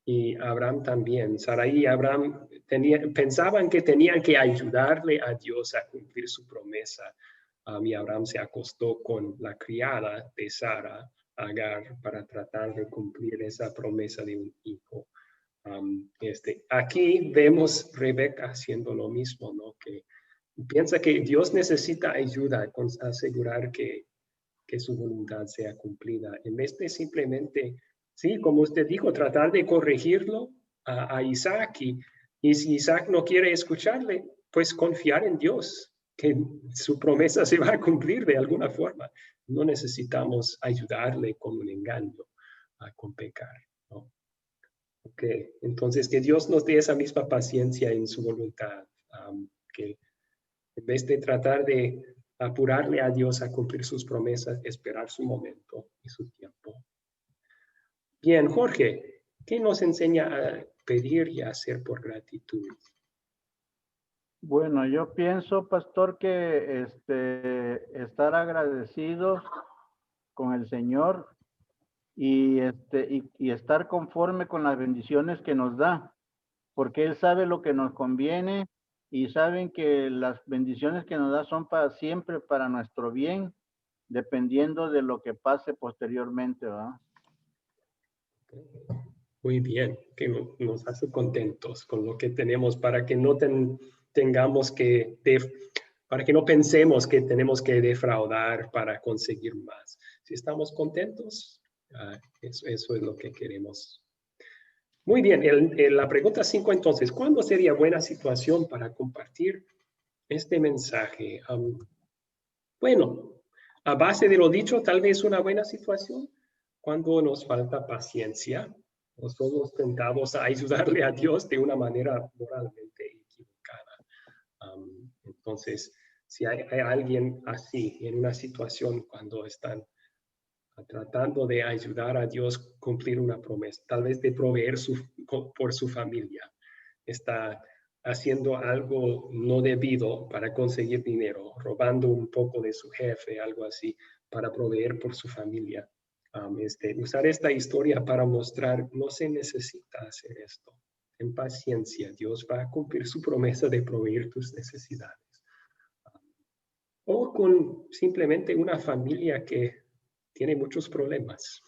Y Abraham también. Sarai y Abraham pensaban que tenían que ayudarle a Dios a cumplir su promesa. Y Abraham se acostó con la criada de Sara, Agar, para tratar de cumplir esa promesa de un hijo. Aquí vemos Rebeca haciendo lo mismo, ¿no? Que piensa que Dios necesita ayuda con asegurar que su voluntad sea cumplida. En vez de simplemente, sí, como usted dijo, tratar de corregirlo a Isaac y si Isaac no quiere escucharle, pues confiar en Dios, que su promesa se va a cumplir de alguna forma. No necesitamos ayudarle con un engaño, con pecar, ¿no? Ok, entonces que Dios nos dé esa misma paciencia en su voluntad, que en vez de tratar de apurarle a Dios a cumplir sus promesas, esperar su momento y su tiempo. Bien, Jorge, ¿qué nos enseña a pedir y a hacer por gratitud? Bueno, yo pienso, pastor, que estar agradecidos con el Señor y estar conforme con las bendiciones que nos da, porque Él sabe lo que nos conviene y saben que las bendiciones que nos da son para siempre, para nuestro bien, dependiendo de lo que pase posteriormente, ¿verdad? Muy bien, que nos hace contentos con lo que tenemos para que no tengamos que, para que no pensemos que tenemos que defraudar para conseguir más. Si estamos contentos, eso es lo que queremos. Muy bien, la pregunta 5 entonces, ¿cuándo sería buena situación para compartir este mensaje? Bueno, a base de lo dicho, tal vez una buena situación cuando nos falta paciencia o somos tentados a ayudarle a Dios de una manera moralmente equivocada. Entonces, si hay alguien así en una situación cuando están tratando de ayudar a Dios a cumplir una promesa, tal vez de proveer por su familia, está haciendo algo no debido para conseguir dinero, robando un poco de su jefe, algo así, para proveer por su familia. Usar esta historia para mostrar, no se necesita hacer esto. En paciencia, Dios va a cumplir su promesa de proveer tus necesidades. O con simplemente una familia que tiene muchos problemas.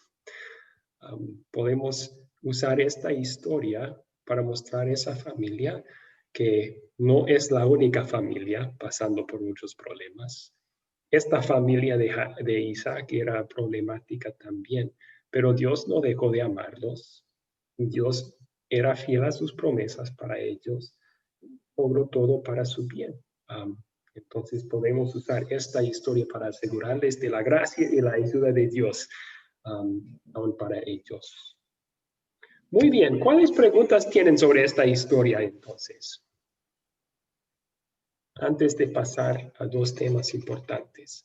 Podemos usar esta historia para mostrar a esa familia que no es la única familia pasando por muchos problemas. Esta familia de Isaac era problemática también, pero Dios no dejó de amarlos. Dios era fiel a sus promesas para ellos, obró todo para su bien. Entonces podemos usar esta historia para asegurarles de la gracia y la ayuda de Dios aún para ellos. Muy bien, ¿cuáles preguntas tienen sobre esta historia entonces? Antes de pasar a dos temas importantes.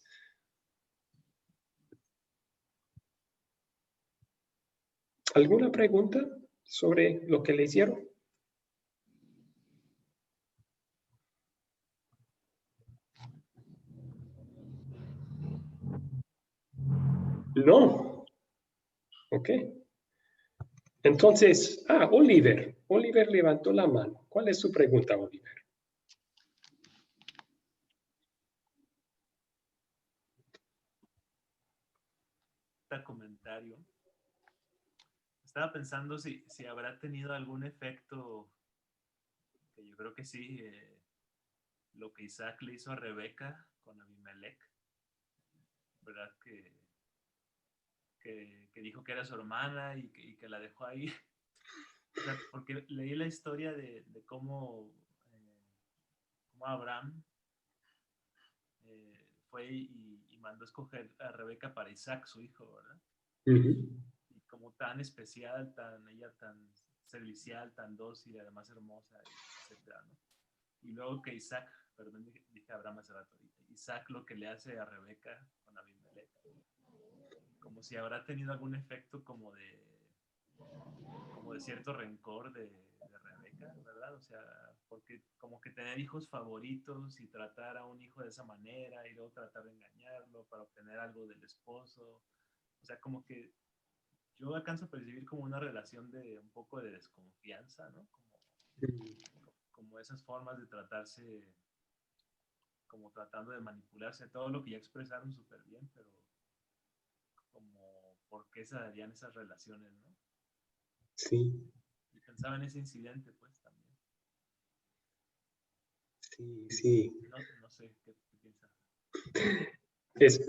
¿Alguna pregunta sobre lo que leyeron? No. Ok. Entonces, Oliver levantó la mano. ¿Cuál es su pregunta, Oliver? Comentario. Estaba pensando si habrá tenido algún efecto, que yo creo que sí, lo que Isaac le hizo a Rebeca con Abimelech, ¿verdad? Que dijo que era su hermana y que la dejó ahí. O sea, porque leí la historia de cómo Abraham fue y mandó escoger a Rebeca para Isaac, su hijo, ¿verdad? Y como tan especial, ella tan servicial, tan dócil, además hermosa, etcétera, ¿no? Y luego que Isaac, perdón, dije Abraham hace rato, Isaac lo que le hace a Rebeca con Abimelech, como si habrá tenido algún efecto como de cierto rencor de Rebeca, ¿verdad? O sea, porque como que tener hijos favoritos y tratar a un hijo de esa manera y luego tratar de engañarlo para obtener algo del esposo, o sea, como que yo alcanzo a percibir como una relación de un poco de desconfianza, ¿no? Como esas formas de tratarse, como tratando de manipularse, todo lo que ya expresaron súper bien, pero como por qué se darían esas relaciones, ¿no? Sí. Y pensaba en ese incidente, pues, también. Sí. No sé, ¿qué piensas?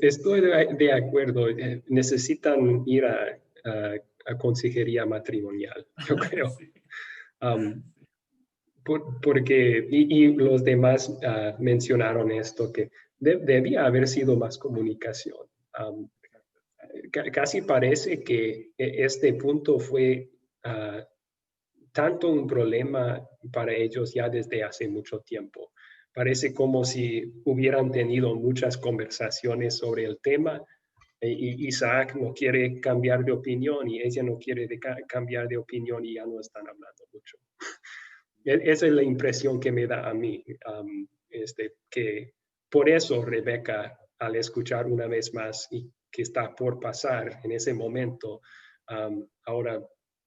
Estoy de acuerdo. Necesitan ir a consejería matrimonial, yo creo. Sí. Porque, y los demás mencionaron esto, que debía haber sido más comunicación. Casi parece que este punto fue tanto un problema para ellos ya desde hace mucho tiempo. Parece como si hubieran tenido muchas conversaciones sobre el tema y Isaac no quiere cambiar de opinión y ella no quiere cambiar de opinión y ya no están hablando mucho. Esa es la impresión que me da a mí, que por eso Rebeca, al escuchar una vez más y que está por pasar en ese momento, ahora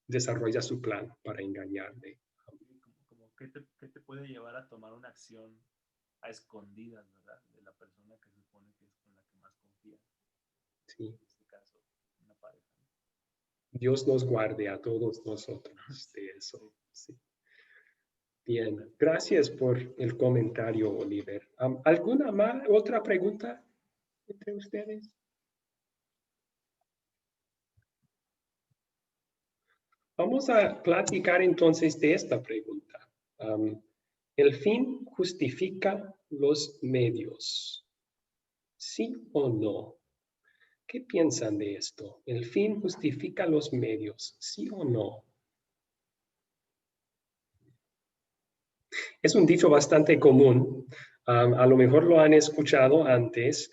desarrolla su plan para engañarle. Como ¿qué te puede llevar a tomar una acción a escondidas, ¿verdad? De la persona que se supone que es con la que más confía. Sí. En este caso, una pareja. Dios nos guarde a todos nosotros de eso. Sí. Bien, gracias por el comentario, Oliver. ¿Alguna otra pregunta entre ustedes? Vamos a platicar entonces de esta pregunta. ¿El fin justifica los medios? ¿Sí o no? ¿Qué piensan de esto? ¿El fin justifica los medios? ¿Sí o no? Es un dicho bastante común. A lo mejor lo han escuchado antes.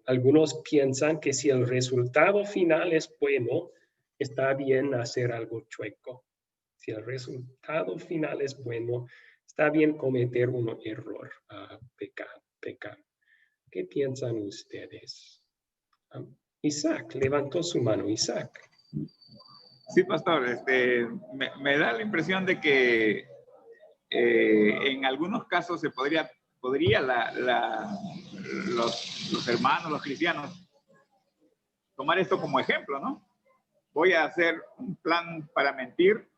Algunos piensan que si el resultado final es bueno, está bien hacer algo chueco. Si el resultado final es bueno, está bien cometer un error, pecar. ¿Qué piensan ustedes? Isaac, levantó su mano. Isaac. Sí, pastor, me da la impresión de que en algunos casos se podría los hermanos, los cristianos, tomar esto como ejemplo, ¿no? Voy a hacer un plan para mentir.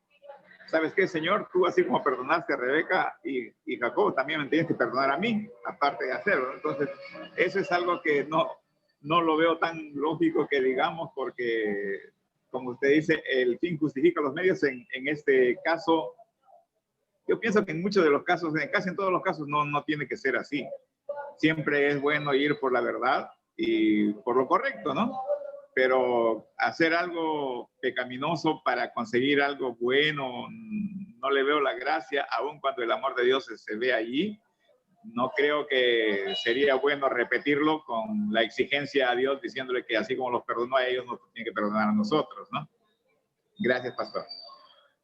¿Sabes qué, Señor? Tú, así como perdonaste a Rebeca y Jacob, también me tienes que perdonar a mí, aparte de hacerlo. Entonces, eso es algo que no lo veo tan lógico que digamos, porque, como usted dice, el fin justifica los medios. En este caso, yo pienso que en muchos de los casos, casi en todos los casos, no tiene que ser así. Siempre es bueno ir por la verdad y por lo correcto, ¿no? Pero hacer algo pecaminoso para conseguir algo bueno, no le veo la gracia, aun cuando el amor de Dios se ve allí. No creo que sería bueno repetirlo con la exigencia a Dios diciéndole que así como los perdonó a ellos, nos tiene que perdonar a nosotros, ¿no? Gracias, pastor.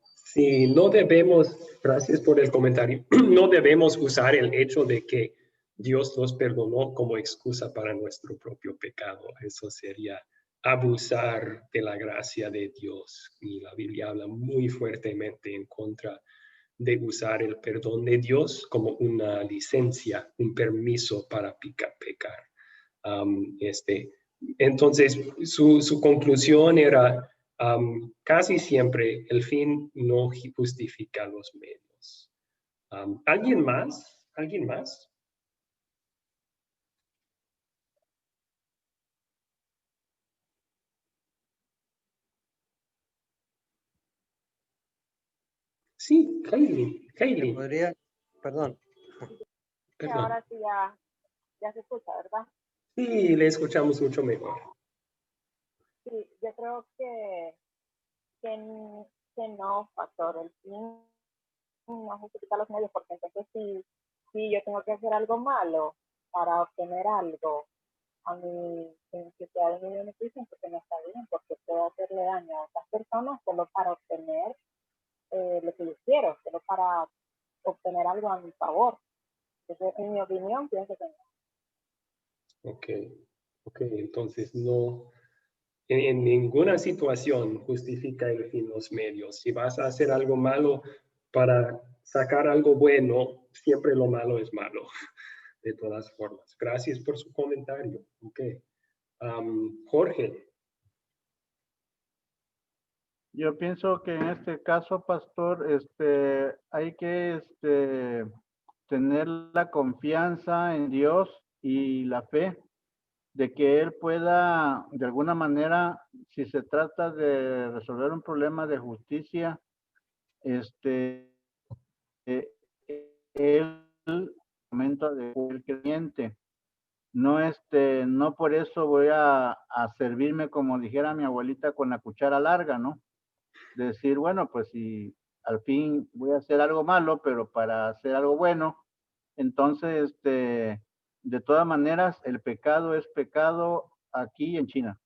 Sí, no debemos, gracias por el comentario, no debemos usar el hecho de que Dios nos perdonó como excusa para nuestro propio pecado. Eso sería abusar de la gracia de Dios. Y la Biblia habla muy fuertemente en contra de usar el perdón de Dios como una licencia, un permiso para pecar. Entonces, su conclusión era, casi siempre el fin no justifica los medios. ¿Alguien más? ¿Alguien más? Sí, Kaylin. ¿Podría? Perdón. Sí, ahora sí ya se escucha, ¿verdad? Sí, le escuchamos mucho mejor. Sí, yo creo que no, pastor, el fin no justifica los medios, porque entonces si yo tengo que hacer algo malo para obtener algo a mi ciudad de mi beneficio, entonces no está bien, porque puedo hacerle daño a otras personas solo para obtener lo que yo quiero, solo para obtener algo a mi favor. Entonces, en mi opinión, pienso que no. Ok, entonces no, en ninguna situación justifica el fin los medios. Si vas a hacer algo malo para sacar algo bueno, siempre lo malo es malo, de todas formas. Gracias por su comentario. Ok. Jorge. Yo pienso que en este caso, pastor, hay que tener la confianza en Dios y la fe de que Él pueda, de alguna manera, si se trata de resolver un problema de justicia, Él, momento del creyente. No, no por eso voy a servirme, como dijera mi abuelita, con la cuchara larga, ¿no? Decir, bueno, pues si al fin voy a hacer algo malo, pero para hacer algo bueno, entonces, de todas maneras, el pecado es pecado aquí en China.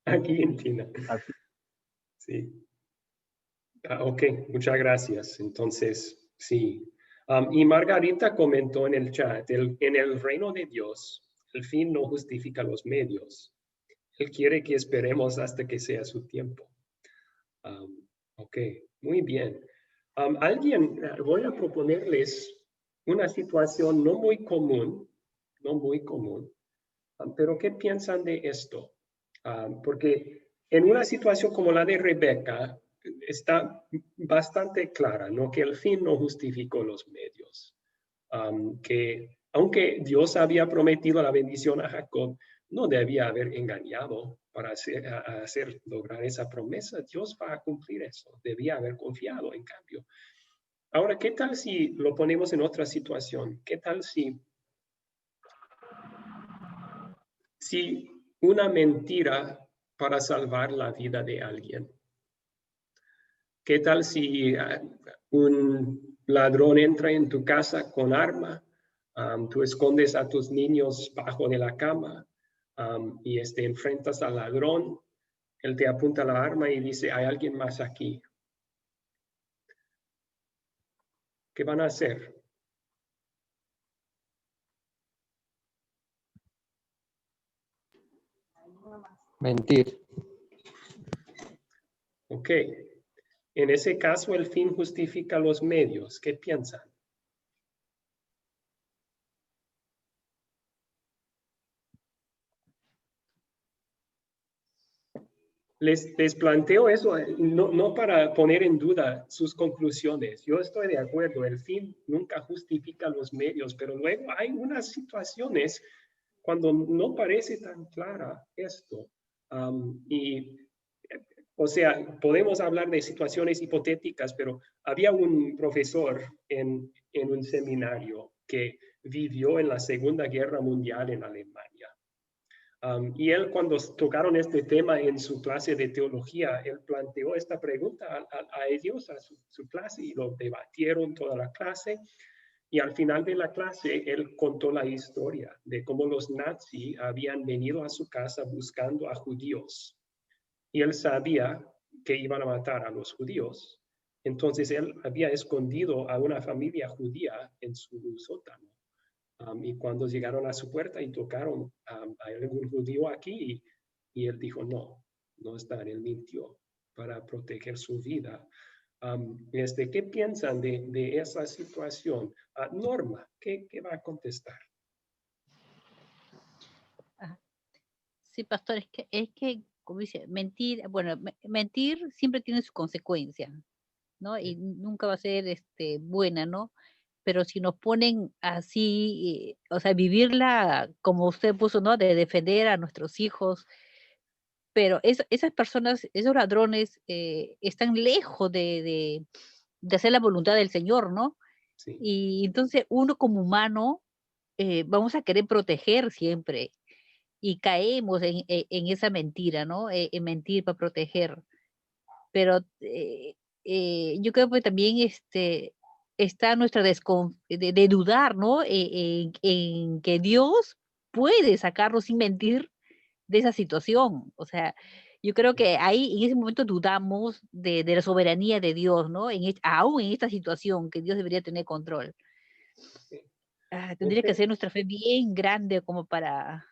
Aquí en China. Así. Sí. Ok, muchas gracias. Entonces, sí. Y Margarita comentó en el chat, en el reino de Dios, el fin no justifica los medios. Él quiere que esperemos hasta que sea su tiempo. Ok, muy bien. Voy a proponerles una situación no muy común, pero ¿qué piensan de esto? Porque en una situación como la de Rebeca, está bastante clara, ¿no? Que el fin no justificó los medios. Que aunque Dios había prometido la bendición a Jacob, no debía haber engañado para lograr esa promesa. Dios va a cumplir eso. Debía haber confiado, en cambio. Ahora, ¿qué tal si lo ponemos en otra situación? ¿Qué tal si una mentira para salvar la vida de alguien? ¿Qué tal si un ladrón entra en tu casa con arma? Tú escondes a tus niños bajo de la cama y enfrentas al ladrón. Él te apunta la arma y dice, hay alguien más aquí. ¿Qué van a hacer? Mentir. Ok. En ese caso, el fin justifica los medios. ¿Qué piensan? Les planteo eso no para poner en duda sus conclusiones. Yo estoy de acuerdo, el fin nunca justifica los medios, pero luego hay unas situaciones cuando no parece tan clara esto. O sea, podemos hablar de situaciones hipotéticas, pero había un profesor en un seminario que vivió en la Segunda Guerra Mundial en Alemania. Y él, cuando tocaron este tema en su clase de teología, él planteó esta pregunta a ellos, a su clase, y lo debatieron toda la clase. Y al final de la clase, él contó la historia de cómo los nazis habían venido a su casa buscando a judíos. Y él sabía que iban a matar a los judíos. Entonces, él había escondido a una familia judía en su sótano. Y cuando llegaron a su puerta y tocaron, ¿hay algún judío aquí? Y él dijo, no están, él mintió para proteger su vida. ¿Qué piensan de esa situación? Norma, ¿qué va a contestar? Sí, pastor, es que como dice, mentir, bueno, mentir siempre tiene su consecuencia, ¿no? Y nunca va a ser buena, ¿no? Pero si nos ponen así, o sea, vivirla como usted puso, ¿no? De defender a nuestros hijos, pero esas personas, esos ladrones, están lejos de hacer la voluntad del Señor, ¿no? Sí. Y entonces uno como humano vamos a querer proteger siempre y caemos en esa mentira, ¿no? En mentir para proteger. Pero yo creo que también está nuestra de dudar, ¿no? En que Dios puede sacarnos sin mentir de esa situación. O sea, yo creo que ahí en ese momento dudamos de la soberanía de Dios, ¿no? Aún en esta situación que Dios debería tener control. Tendría que ser nuestra fe bien grande como para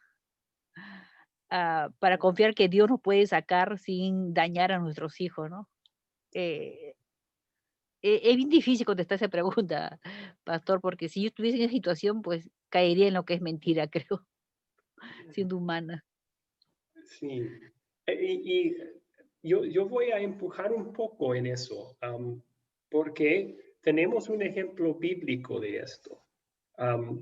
confiar que Dios nos puede sacar sin dañar a nuestros hijos, ¿no? Es bien difícil contestar esa pregunta, pastor, porque si yo estuviese en esa situación, pues caería en lo que es mentira, creo, siendo humana. Sí, y yo voy a empujar un poco en eso, porque tenemos un ejemplo bíblico de esto.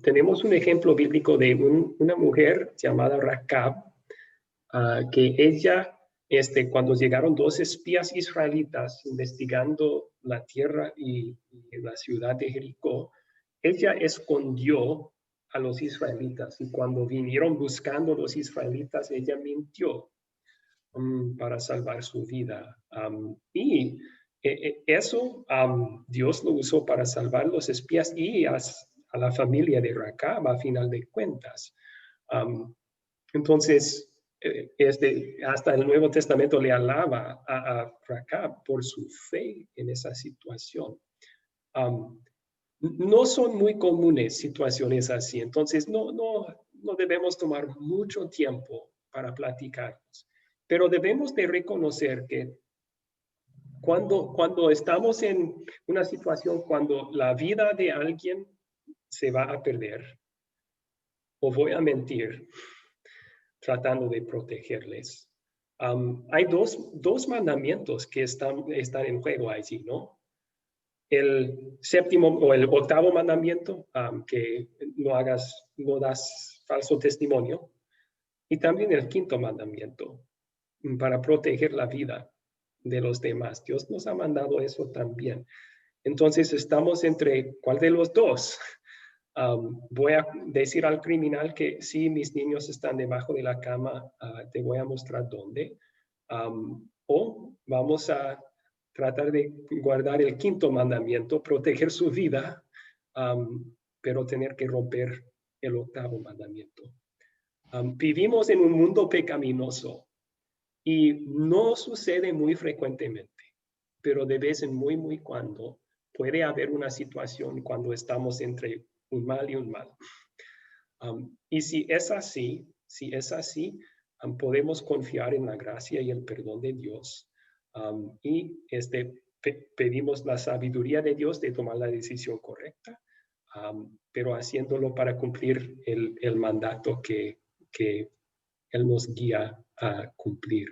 Tenemos un ejemplo bíblico de una mujer llamada Racab, que ella, cuando llegaron 2 espías israelitas investigando la tierra y la ciudad de Jericó, ella escondió a los israelitas, y cuando vinieron buscando los israelitas, ella mintió para salvar su vida. Y eso Dios lo usó para salvar los espías y a la familia de Racab a final de cuentas. Entonces, hasta el Nuevo Testamento le alaba a Racab por su fe en esa situación. No son muy comunes situaciones así, entonces no debemos tomar mucho tiempo para platicarlos, pero debemos de reconocer que cuando estamos en una situación, cuando la vida de alguien se va a perder, o voy a mentir, tratando de protegerles. Hay dos mandamientos que están en juego allí, ¿no? El 7º o el 8º mandamiento, que no das falso testimonio. Y también el 5º mandamiento, para proteger la vida de los demás. Dios nos ha mandado eso también. Entonces estamos entre, ¿cuál de los dos? Voy a decir al criminal que si mis niños están debajo de la cama, te voy a mostrar dónde. O vamos a tratar de guardar el 5º mandamiento, proteger su vida, pero tener que romper el 8º mandamiento. Vivimos en un mundo pecaminoso y no sucede muy frecuentemente, pero de vez en muy cuando puede haber una situación cuando estamos entre un mal y un mal. Y si es así, podemos confiar en la gracia y el perdón de Dios. Y pedimos la sabiduría de Dios de tomar la decisión correcta, pero haciéndolo para cumplir el mandato que Él nos guía a cumplir.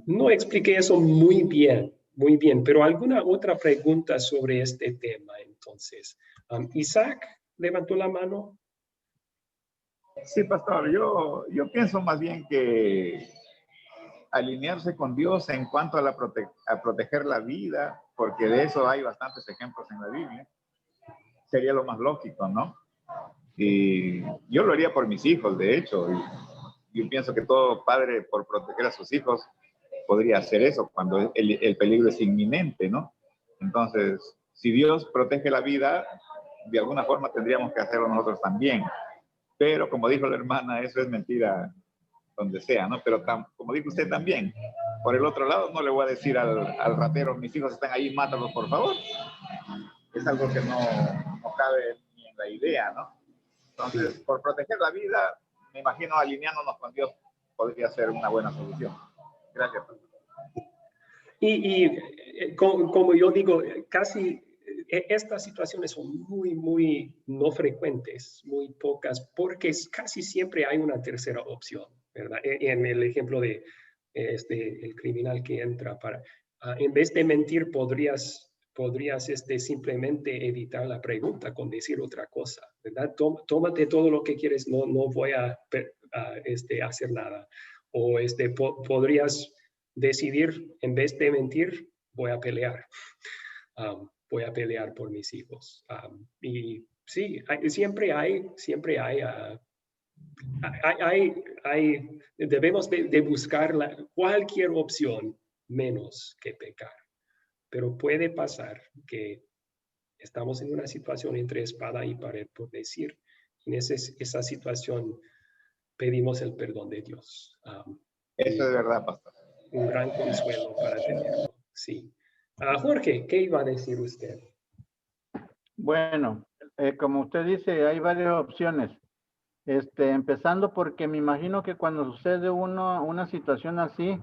No expliqué eso muy bien, pero ¿alguna otra pregunta sobre este tema entonces? Isaac levantó la mano. Sí, pastor, yo pienso más bien que alinearse con Dios en cuanto a proteger la vida, porque de eso hay bastantes ejemplos en la Biblia, sería lo más lógico, ¿no? Y yo lo haría por mis hijos, de hecho. Y yo pienso que todo padre, por proteger a sus hijos, podría hacer eso cuando el peligro es inminente, ¿no? Entonces, si Dios protege la vida, de alguna forma tendríamos que hacerlo nosotros también. Pero como dijo la hermana, eso es mentira donde sea, ¿no? Pero como dijo usted también, por el otro lado no le voy a decir al ratero, mis hijos están ahí, mátalos por favor. Es algo que no cabe ni en la idea, ¿no? Entonces, por proteger la vida, me imagino alineándonos con Dios podría ser una buena solución. Gracias. Y como yo digo, casi estas situaciones son muy no frecuentes, muy pocas, porque casi siempre hay una tercera opción, ¿verdad? En el ejemplo de el criminal que entra en vez de mentir, podrías simplemente evitar la pregunta con decir otra cosa, ¿verdad? Tómate todo lo que quieres, no voy a hacer nada. O podrías decidir, en vez de mentir, voy a pelear. voy a pelear por mis hijos. Y sí, siempre hay debemos de buscar cualquier opción menos que pecar. Pero puede pasar que estamos en una situación entre espada y pared, por decir. En esa situación pedimos el perdón de Dios. Eso es verdad, pastor. Un gran consuelo para tenerlo. Sí. Jorge, ¿qué iba a decir usted? Bueno, como usted dice, hay varias opciones. Empezando porque me imagino que cuando sucede una situación así,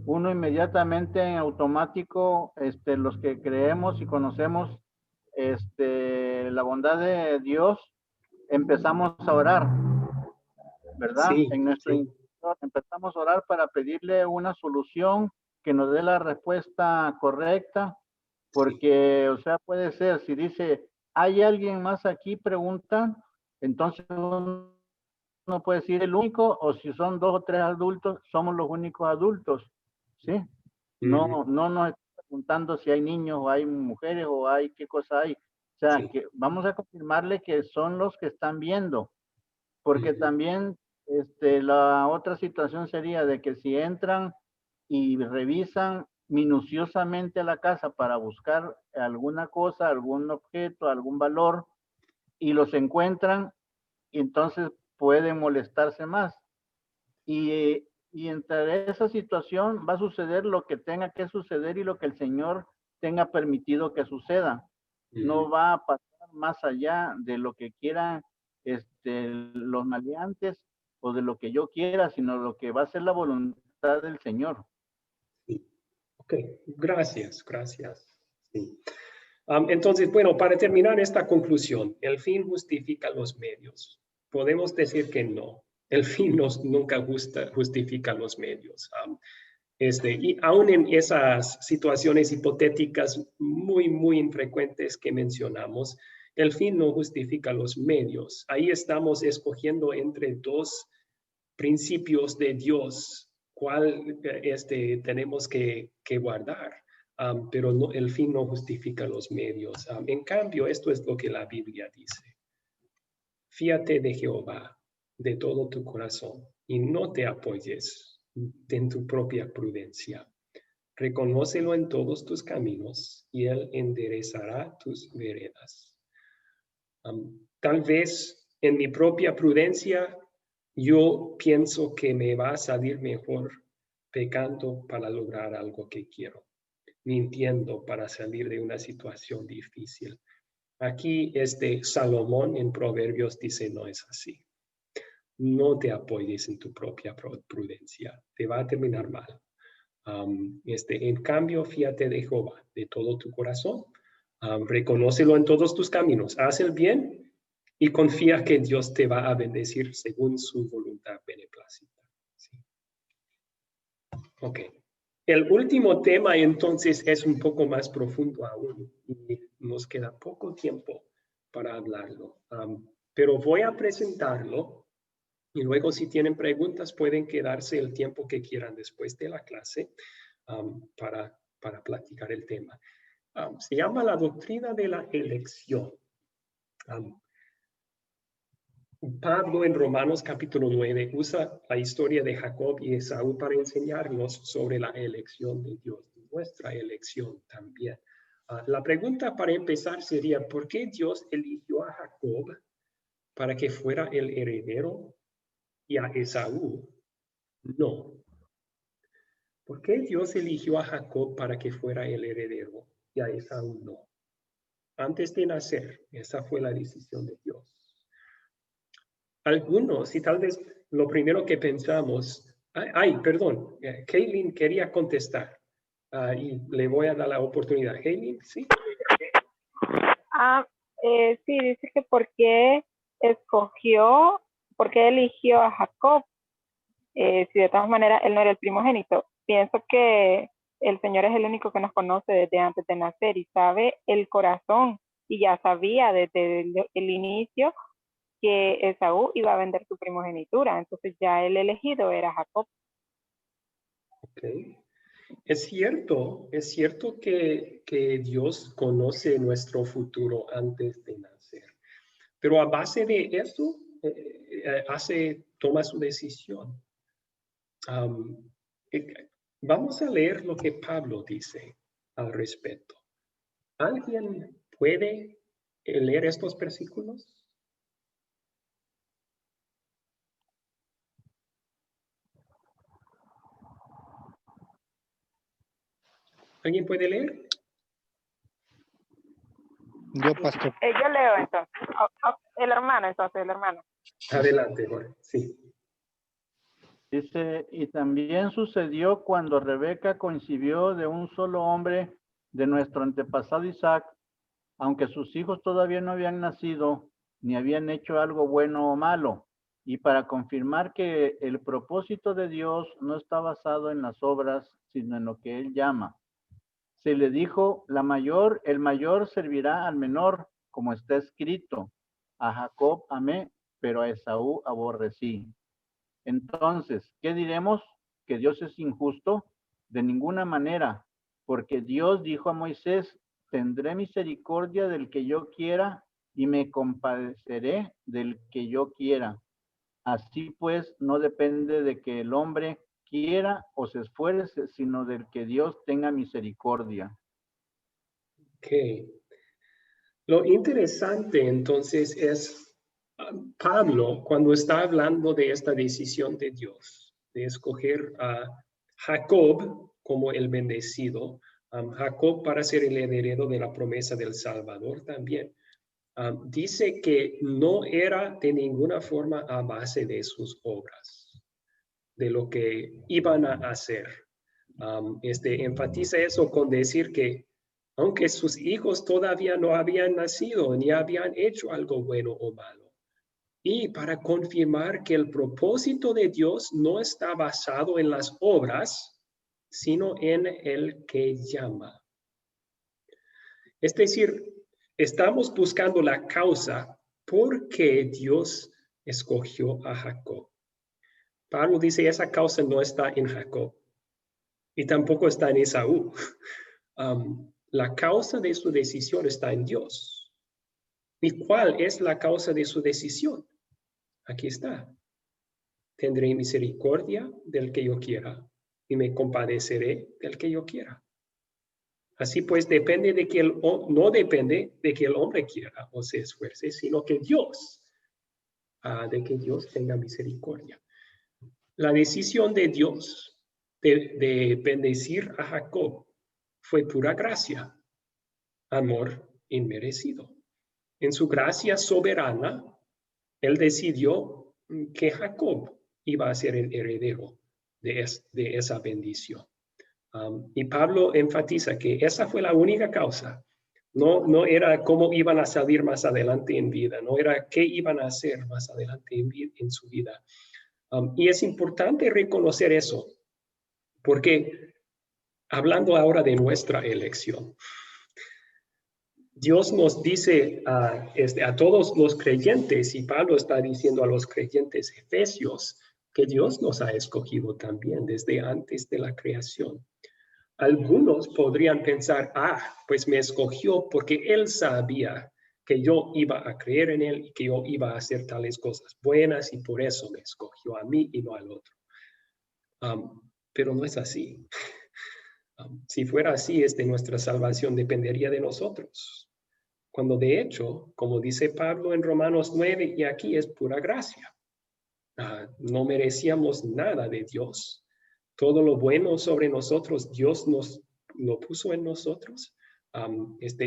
uno inmediatamente en automático, los que creemos y conocemos la bondad de Dios, empezamos a orar, ¿verdad? Sí, en nuestro interior empezamos a orar para pedirle una solución que nos dé la respuesta correcta, porque, o sea, puede ser, si dice, ¿hay alguien más aquí? Pregunta, entonces uno puede decir el único, o si son 2 o 3 adultos, somos los únicos adultos, ¿sí? No nos está preguntando si hay niños o hay mujeres o hay qué cosa hay. O sea, que vamos a confirmarle que son los que están viendo, porque también la otra situación sería de que si entran y revisan minuciosamente la casa para buscar alguna cosa, algún objeto, algún valor, y los encuentran, entonces pueden molestarse más. Y entre esa situación va a suceder lo que tenga que suceder y lo que el Señor tenga permitido que suceda. No va a pasar más allá de lo que quieran los maleantes o de lo que yo quiera, sino lo que va a ser la voluntad del Señor. Sí. Ok, gracias. Sí. Entonces, bueno, para terminar esta conclusión, el fin justifica los medios. Podemos decir que no. El fin nunca justifica los medios. Y aún en esas situaciones hipotéticas muy infrecuentes que mencionamos, el fin no justifica los medios. Ahí estamos escogiendo entre dos principios de Dios, cuál tenemos que guardar. Pero no, el fin no justifica los medios. En cambio, esto es lo que la Biblia dice. Fíate de Jehová de todo tu corazón y no te apoyes en tu propia prudencia. Reconócelo en todos tus caminos y Él enderezará tus veredas. Tal vez en mi propia prudencia yo pienso que me va a salir mejor pecando para lograr algo que quiero, mintiendo para salir de una situación difícil. Aquí Salomón en Proverbios dice no es así. No te apoyes en tu propia prudencia, te va a terminar mal. En cambio, fíate de Jehová de todo tu corazón, reconócelo en todos tus caminos, haz el bien y confía que Dios te va a bendecir según su voluntad beneplácita. ¿Sí? Ok. El último tema entonces es un poco más profundo aún y nos queda poco tiempo para hablarlo, pero voy a presentarlo y luego si tienen preguntas pueden quedarse el tiempo que quieran después de la clase para platicar el tema. Se llama la doctrina de la elección. Pablo en Romanos capítulo 9 usa la historia de Jacob y Esaú para enseñarnos sobre la elección de Dios, nuestra elección también. La pregunta para empezar sería, ¿por qué Dios eligió a Jacob para que fuera el heredero y a Esaú no? ¿Por qué Dios eligió a Jacob para que fuera el heredero y a Esaú no? Antes de nacer, esa fue la decisión de Dios. Algunos, y tal vez lo primero que pensamos, perdón, Kaylin quería contestar y le voy a dar la oportunidad. Kaylin, ¿sí? Sí, dice que por qué eligió a Jacob, si de todas maneras él no era el primogénito. Pienso que el Señor es el único que nos conoce desde antes de nacer y sabe el corazón, y ya sabía desde el inicio que Esaú iba a vender su primogenitura, entonces ya el elegido era Jacob. Okay. Es cierto que Dios conoce nuestro futuro antes de nacer, pero a base de eso toma su decisión. Vamos a leer lo que Pablo dice al respecto. ¿Alguien puede leer estos versículos? ¿Alguien puede leer? Yo, pastor. Yo leo entonces. El hermano. Adelante, Jorge. Sí. Dice, y también sucedió cuando Rebeca concibió de un solo hombre de nuestro antepasado Isaac, aunque sus hijos todavía no habían nacido, ni habían hecho algo bueno o malo, y para confirmar que el propósito de Dios no está basado en las obras, sino en lo que Él llama. Se le dijo, el mayor servirá al menor, como está escrito. A Jacob amé, pero a Esaú aborrecí. Entonces, ¿qué diremos? ¿Que Dios es injusto? De ninguna manera, porque Dios dijo a Moisés, tendré misericordia del que yo quiera y me compadeceré del que yo quiera. Así pues, no depende de que el hombre quiera o se esfuerce, sino del que Dios tenga misericordia. Ok. Lo interesante entonces es Pablo, cuando está hablando de esta decisión de Dios, de escoger a Jacob como el bendecido, Jacob para ser el heredero de la promesa del Salvador también, dice que no era de ninguna forma a base de sus obras, de lo que iban a hacer. Enfatiza eso con decir que aunque sus hijos todavía no habían nacido ni habían hecho algo bueno o malo, y para confirmar que el propósito de Dios no está basado en las obras, sino en el que llama. Es decir, estamos buscando la causa por qué Dios escogió a Jacob. Pablo dice, esa causa no está en Jacob y tampoco está en Esaú. La causa de su decisión está en Dios. ¿Y cuál es la causa de su decisión? Aquí está. Tendré misericordia del que yo quiera y me compadeceré del que yo quiera. Así pues, no depende de que el hombre quiera o se esfuerce, sino que Dios, de que Dios tenga misericordia. La decisión de Dios de bendecir a Jacob fue pura gracia, amor inmerecido. En su gracia soberana, Él decidió que Jacob iba a ser el heredero de esa bendición. Y Pablo enfatiza que esa fue la única causa. No era cómo iban a salir más adelante en vida, no era qué iban a hacer más adelante en su vida. Y es importante reconocer eso, porque hablando ahora de nuestra elección, Dios nos dice a todos los creyentes, y Pablo está diciendo a los creyentes efesios, que Dios nos ha escogido también desde antes de la creación. Algunos podrían pensar, pues me escogió porque Él sabía que yo iba a creer en Él y que yo iba a hacer tales cosas buenas y por eso me escogió a mí y no al otro. Pero no es así. Si fuera así, nuestra salvación dependería de nosotros. Cuando de hecho, como dice Pablo en Romanos 9, y aquí es pura gracia. No merecíamos nada de Dios. Todo lo bueno sobre nosotros, Dios nos lo puso en nosotros.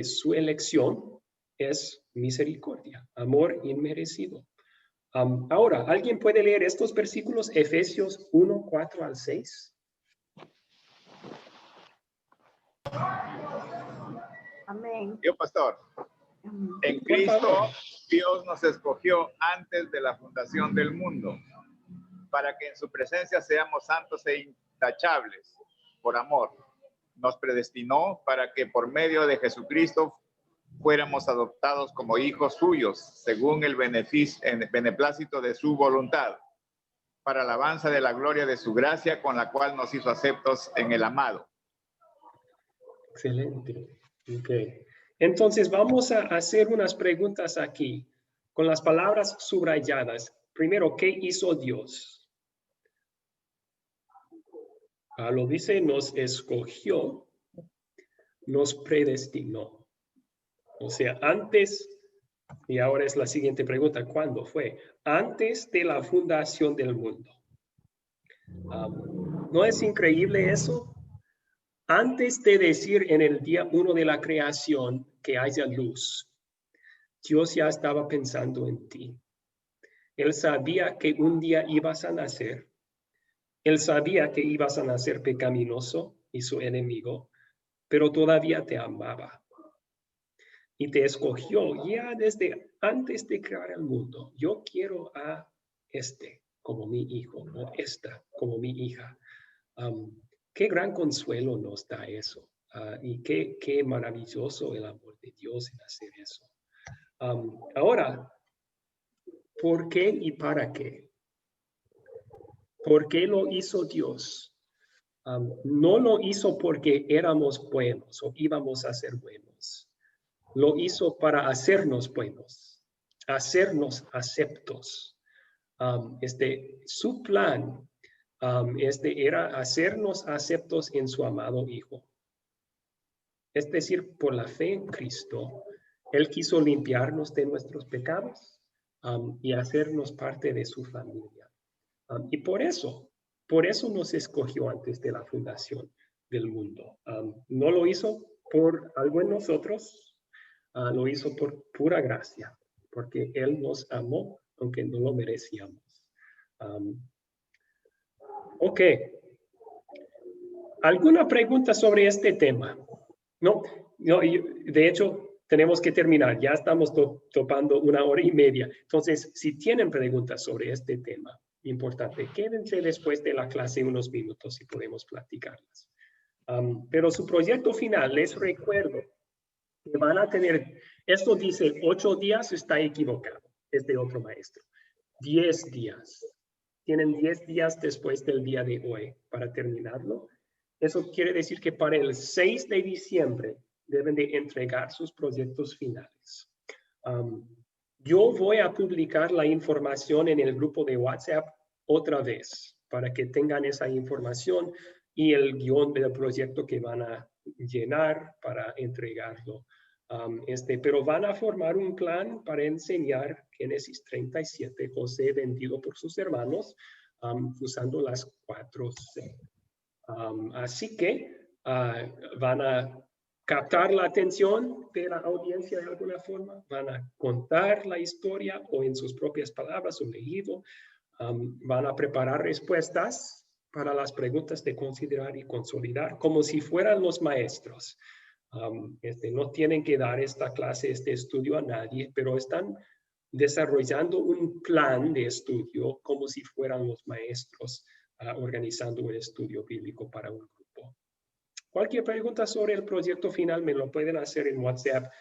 Su elección es misericordia, amor inmerecido. Ahora, ¿alguien puede leer estos versículos? Efesios 1, 4 al 6. Amén. Yo, pastor. En Cristo, Dios nos escogió antes de la fundación del mundo, para que en su presencia seamos santos e intachables por amor. Nos predestinó para que por medio de Jesucristo fuéramos adoptados como hijos suyos, según el beneplácito de su voluntad, para alabanza de la gloria de su gracia, con la cual nos hizo aceptos en el amado. Excelente. Okay. Entonces vamos a hacer unas preguntas aquí con las palabras subrayadas. Primero, ¿qué hizo Dios? Lo dice, nos escogió, nos predestinó. O sea, antes, y ahora es la siguiente pregunta, ¿cuándo fue? Antes de la fundación del mundo. ¿No es increíble eso? Antes de decir en el día 1 de la creación que haya luz, Dios ya estaba pensando en ti. Él sabía que un día ibas a nacer. Él sabía que ibas a nacer pecaminoso y su enemigo, pero todavía te amaba. Y te escogió ya desde antes de crear el mundo. Yo quiero a este como mi hijo, o esta como mi hija. Qué gran consuelo nos da eso. Y qué maravilloso el amor de Dios en hacer eso. Ahora, ¿por qué y para qué? ¿Por qué lo hizo Dios? No lo hizo porque éramos buenos o íbamos a ser buenos. Lo hizo para hacernos buenos, hacernos aceptos. Su plan era hacernos aceptos en su amado Hijo. Es decir, por la fe en Cristo, Él quiso limpiarnos de nuestros pecados y hacernos parte de su familia. Y por eso nos escogió antes de la fundación del mundo. No lo hizo por algo en nosotros, lo hizo por pura gracia, porque Él nos amó aunque no lo merecíamos. Ok. ¿Alguna pregunta sobre este tema? No, de hecho, tenemos que terminar. Ya estamos topando 1 hora y media. Entonces, si tienen preguntas sobre este tema importante, quédense después de la clase unos minutos y podemos platicarlas. Pero su proyecto final, les recuerdo que van a tener, esto dice 8 días, está equivocado, es de otro maestro. 10 días. Tienen 10 días después del día de hoy para terminarlo. Eso quiere decir que para el 6 de diciembre deben de entregar sus proyectos finales. Yo voy a publicar la información en el grupo de WhatsApp otra vez para que tengan esa información y el guión del proyecto que van a llenar para entregarlo. Pero van a formar un plan para enseñar Génesis 37, José vendido por sus hermanos, usando las 4C. Así que van a captar la atención de la audiencia de alguna forma, van a contar la historia o en sus propias palabras o leído, van a preparar respuestas para las preguntas de considerar y consolidar como si fueran los maestros. No tienen que dar esta clase, este estudio a nadie, pero están desarrollando un plan de estudio como si fueran los maestros organizando un estudio bíblico para un grupo. Cualquier pregunta sobre el proyecto final me lo pueden hacer en WhatsApp,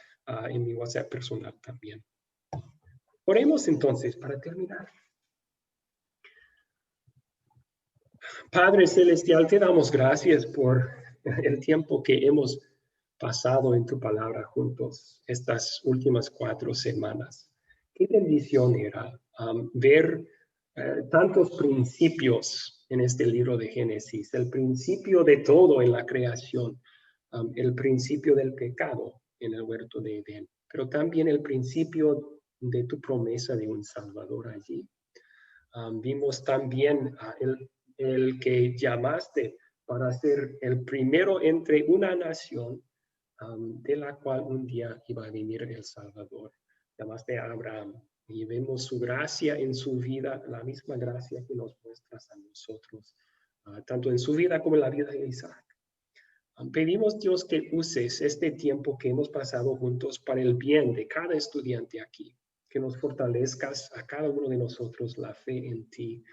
en mi WhatsApp personal también. Oremos entonces para terminar. Padre Celestial, te damos gracias por el tiempo que hemos pasado en tu palabra juntos estas últimas 4 semanas. Qué bendición era ver tantos principios en este libro de Génesis, el principio de todo en la creación, el principio del pecado en el huerto de Edén, pero también el principio de tu promesa de un Salvador allí. Vimos también el que llamaste para ser el primero entre una nación de la cual un día iba a venir el Salvador. Llamaste a Abraham y vemos su gracia en su vida, la misma gracia que nos muestras a nosotros, tanto en su vida como en la vida de Isaac. Pedimos, Dios, que uses este tiempo que hemos pasado juntos para el bien de cada estudiante aquí, que nos fortalezcas a cada uno de nosotros la fe en ti,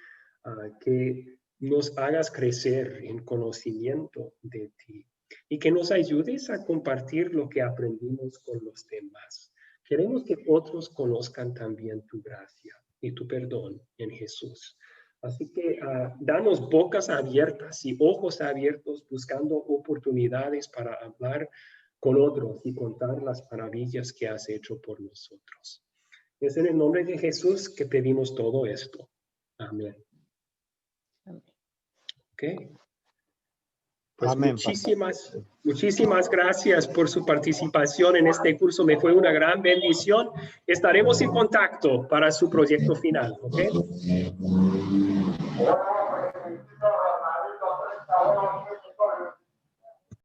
que nos hagas crecer en conocimiento de ti y que nos ayudes a compartir lo que aprendimos con los demás. Queremos que otros conozcan también tu gracia y tu perdón en Jesús. Así que danos bocas abiertas y ojos abiertos buscando oportunidades para hablar con otros y contar las maravillas que has hecho por nosotros. Es en el nombre de Jesús que pedimos todo esto. Amén. Ok. Pues Amén, muchísimas gracias por su participación en este curso. Me fue una gran bendición. Estaremos en contacto para su proyecto final. ¿Ok?